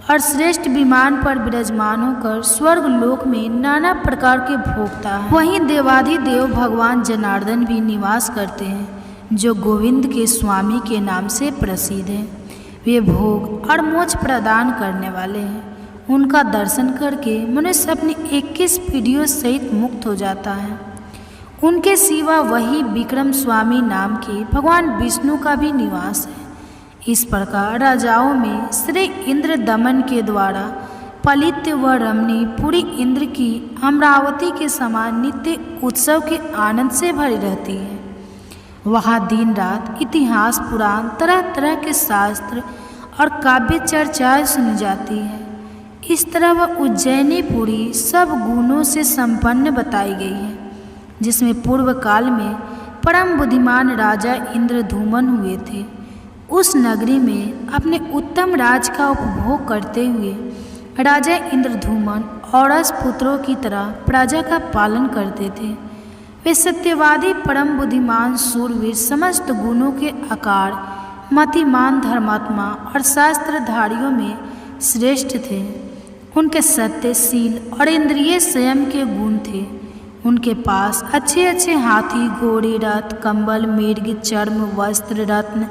और श्रेष्ठ विमान पर विराजमान होकर स्वर्ग लोक में नाना प्रकार के भोगता है। वहीं देवाधिदेव भगवान जनार्दन भी निवास करते हैं, जो गोविंद के स्वामी के नाम से प्रसिद्ध हैं। वे भोग और मोक्ष प्रदान करने वाले हैं। उनका दर्शन करके मनुष्य अपनी 21 पीढ़ियों सहित मुक्त हो जाता है। उनके सिवा वही विक्रम स्वामी नाम के भगवान विष्णु का भी निवास है। इस प्रकार राजाओं में श्री इंद्र दमन के द्वारा पलित व रमणी पूरी इंद्र की अमरावती के समान नित्य उत्सव के आनंद से भरी रहती है। वहाँ दिन रात इतिहास, पुराण, तरह तरह के शास्त्र और काव्य चर्चाएं सुनी जाती है। इस तरह वह उज्जैनी पुरी सब गुणों से संपन्न बताई गई है, जिसमें पूर्व काल में परम बुद्धिमान राजा इंद्रधूमन हुए थे। उस नगरी में अपने उत्तम राज का उपभोग करते हुए राजा इंद्रधूमन औरस पुत्रों की तरह प्रजा का पालन करते थे। वे सत्यवादी, परम बुद्धिमान, सूरवीर, समस्त गुणों के आकार, मतिमान, धर्मात्मा और शास्त्रधारियों में श्रेष्ठ थे। उनके सत्य, शील और इंद्रिय संयम के गुण थे। उनके पास अच्छे अच्छे हाथी, घोड़े, रथ, कंबल, मृग, चर्म, वस्त्र, रत्न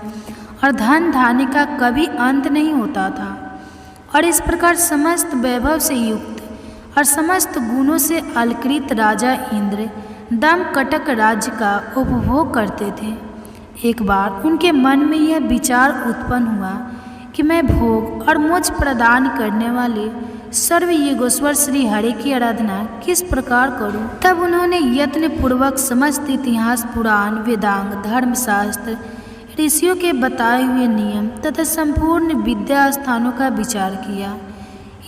और धन धान्य का कभी अंत नहीं होता था। और इस प्रकार समस्त वैभव से युक्त और समस्त गुणों से अलकृत राजा इंद्र दम कटक राज्य का उपभोग करते थे। एक बार उनके मन में यह विचार उत्पन्न हुआ कि मैं भोग और मोक्ष प्रदान करने वाले सर्वयोगेश्वर श्री हरि की आराधना किस प्रकार करूं। तब उन्होंने यत्न पूर्वक समस्त इतिहास, पुराण, वेदांग, धर्मशास्त्र, ऋषियों के बताए हुए नियम तथा संपूर्ण विद्या स्थानों का विचार किया।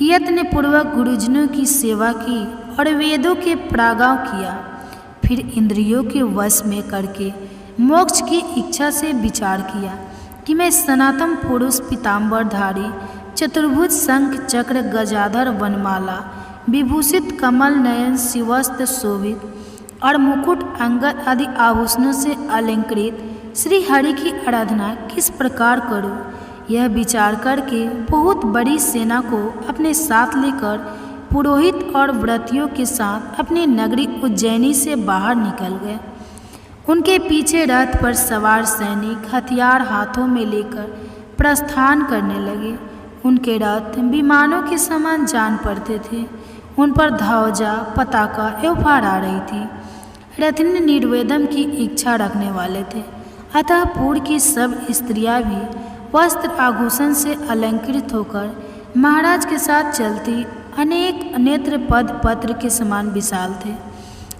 यत्न पूर्वक गुरुजनों की सेवा की और वेदों के प्रागाव किया। फिर इंद्रियों के वश में करके मोक्ष की इच्छा से विचार किया कि मैं सनातन पुरुष, पीताम्बरधारी, चतुर्भुज, शंख, चक्र, गजाधर, वनमाला, विभूषित, कमल नयन, शिवस्त्र शोभित और मुकुट, अंगद आदि आभूषणों से अलंकृत श्री हरि की आराधना किस प्रकार करूं। यह विचार करके बहुत बड़ी सेना को अपने साथ लेकर पुरोहित और व्रतियों के साथ अपनी नगरी उज्जैनी से बाहर निकल गए। उनके पीछे रथ पर सवार सैनिक हथियार हाथों में लेकर प्रस्थान करने लगे। उनके रथ विमानों के समान जान पड़ते थे। उन पर ध्वजा, पताका एवं फहरा रही थी। रथिनी निर्वेदम की इच्छा रखने वाले थे, अतः पूर्व की सब स्त्रियां भी वस्त्र आभूषण से अलंकृत होकर महाराज के साथ चलती अनेक नेत्र पद पत्र के समान विशाल थे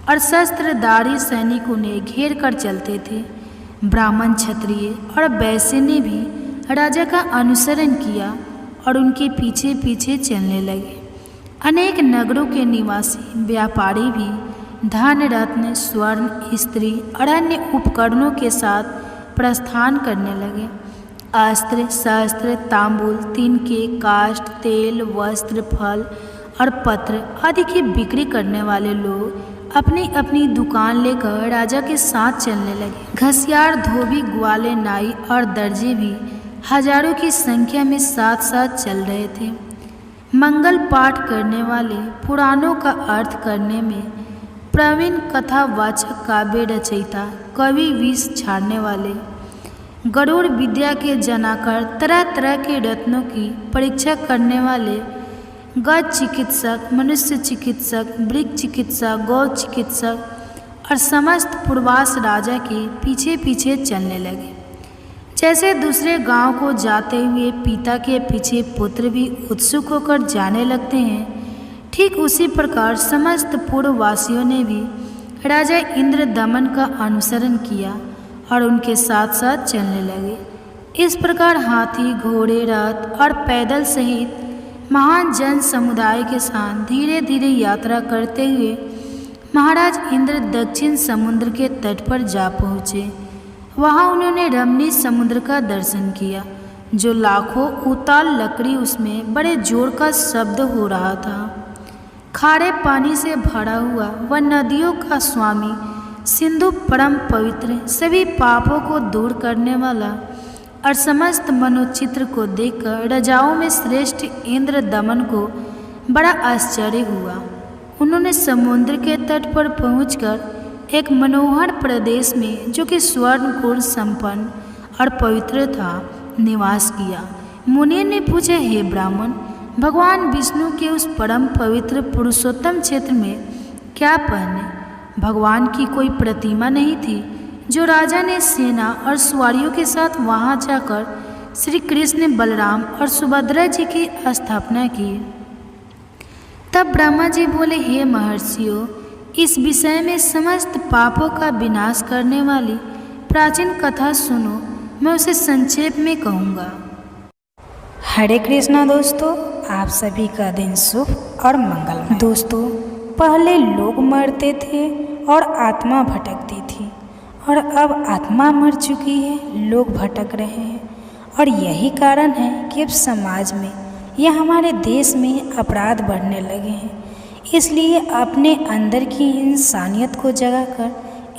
और शस्त्रधारी सैनिक उन्हें घेर कर चलते थे। ब्राह्मण, क्षत्रिय और वैश्य ने भी राजा का अनुसरण किया और उनके पीछे पीछे चलने लगे। अनेक नगरों के निवासी व्यापारी भी धन, रत्न, स्वर्ण, स्त्री और अन्य उपकरणों के साथ प्रस्थान करने लगे। अस्त्र, शस्त्र, तांबूल, तिनके, काष्ठ, तेल, वस्त्र, फल और पत्र आदि की बिक्री करने वाले लोग अपनी अपनी दुकान लेकर राजा के साथ चलने लगे। घसियार, धोबी, ग्वाले, नाई और दर्जी भी हजारों की संख्या में साथ साथ चल रहे थे। मंगल पाठ करने वाले, पुराणों का अर्थ करने में प्रवीण, कथावाचक, काव्य रचयिता, कवि, विष छाड़ने वाले, गरुड़ विद्या के जनाकर, तरह तरह के रत्नों की परीक्षा करने वाले, गज चिकित्सक, मनुष्य चिकित्सक, वृक्ष चिकित्सक, गौ चिकित्सक और समस्त पूर्वास राजा के पीछे पीछे चलने लगे। जैसे दूसरे गांव को जाते हुए पिता के पीछे पुत्र भी उत्सुक होकर जाने लगते हैं, ठीक उसी प्रकार समस्त पूर्ववासियों ने भी राजा इंद्र दमन का अनुसरण किया और उनके साथ साथ चलने लगे। इस प्रकार हाथी, घोड़े, रथ और पैदल सहित महान जन समुदाय के साथ धीरे धीरे यात्रा करते हुए महाराज इंद्र दक्षिण समुद्र के तट पर जा पहुँचे। वहाँ उन्होंने रमणीय समुद्र का दर्शन किया, जो लाखों उताल लकड़ी उसमें बड़े जोर का शब्द हो रहा था। खारे पानी से भरा हुआ वह नदियों का स्वामी, सिंधु परम पवित्र, सभी पापों को दूर करने वाला और समस्त मनोचित्र को देखकर राजाओं में श्रेष्ठ इंद्र दमन को बड़ा आश्चर्य हुआ। उन्होंने समुद्र के तट पर पहुंचकर एक मनोहर प्रदेश में, जो कि स्वर्ण गुण संपन्न और पवित्र था, निवास किया। मुनि ने पूछा, हे ब्राह्मण, भगवान विष्णु के उस परम पवित्र पुरुषोत्तम क्षेत्र में क्या पहने? भगवान की कोई प्रतिमा नहीं थी, जो राजा ने सेना और सवारियों के साथ वहां जाकर श्री कृष्ण, बलराम और सुभद्रा जी की स्थापना की। तब ब्रह्मा जी बोले, हे महर्षियों, इस विषय में समस्त पापों का विनाश करने वाली प्राचीन कथा सुनो, मैं उसे संक्षेप में कहूँगा। हरे कृष्णा दोस्तों, आप सभी का दिन शुभ और मंगलमय। दोस्तों, पहले लोग मरते थे और आत्मा भटकती थी, और अब आत्मा मर चुकी है, लोग भटक रहे हैं। और यही कारण है कि अब समाज में या हमारे देश में अपराध बढ़ने लगे हैं। इसलिए अपने अंदर की इंसानियत को जगाकर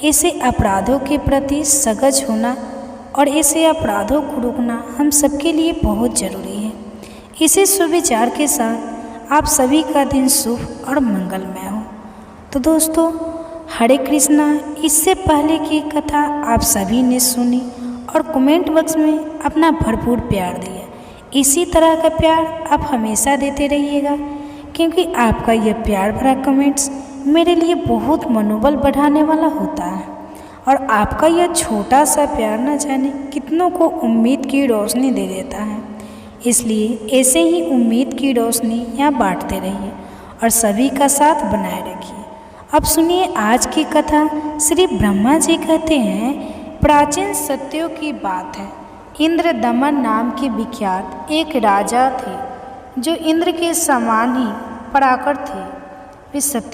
ऐसे अपराधों के प्रति सजग होना और ऐसे अपराधों को रोकना हम सबके लिए बहुत ज़रूरी है। इसी सुविचार के साथ आप सभी का दिन शुभ और मंगलमय हो। तो दोस्तों, हरे कृष्णा। इससे पहले की कथा आप सभी ने सुनी और कमेंट बॉक्स में अपना भरपूर प्यार दिया। इसी तरह का प्यार आप हमेशा देते रहिएगा, क्योंकि आपका यह प्यार भरा कमेंट्स मेरे लिए बहुत मनोबल बढ़ाने वाला होता है और आपका यह छोटा सा प्यार न जाने कितनों को उम्मीद की रोशनी दे देता है। इसलिए ऐसे ही उम्मीद की रोशनी यहाँ बांटते रहिए और सभी का साथ बनाए रखिए। अब सुनिए आज की कथा। श्री ब्रह्मा जी कहते हैं, प्राचीन सत्यों की बात है। इंद्रदमन नाम के विख्यात एक राजा थे जो इंद्र के समान ही पराक्रम थे। वे सत्य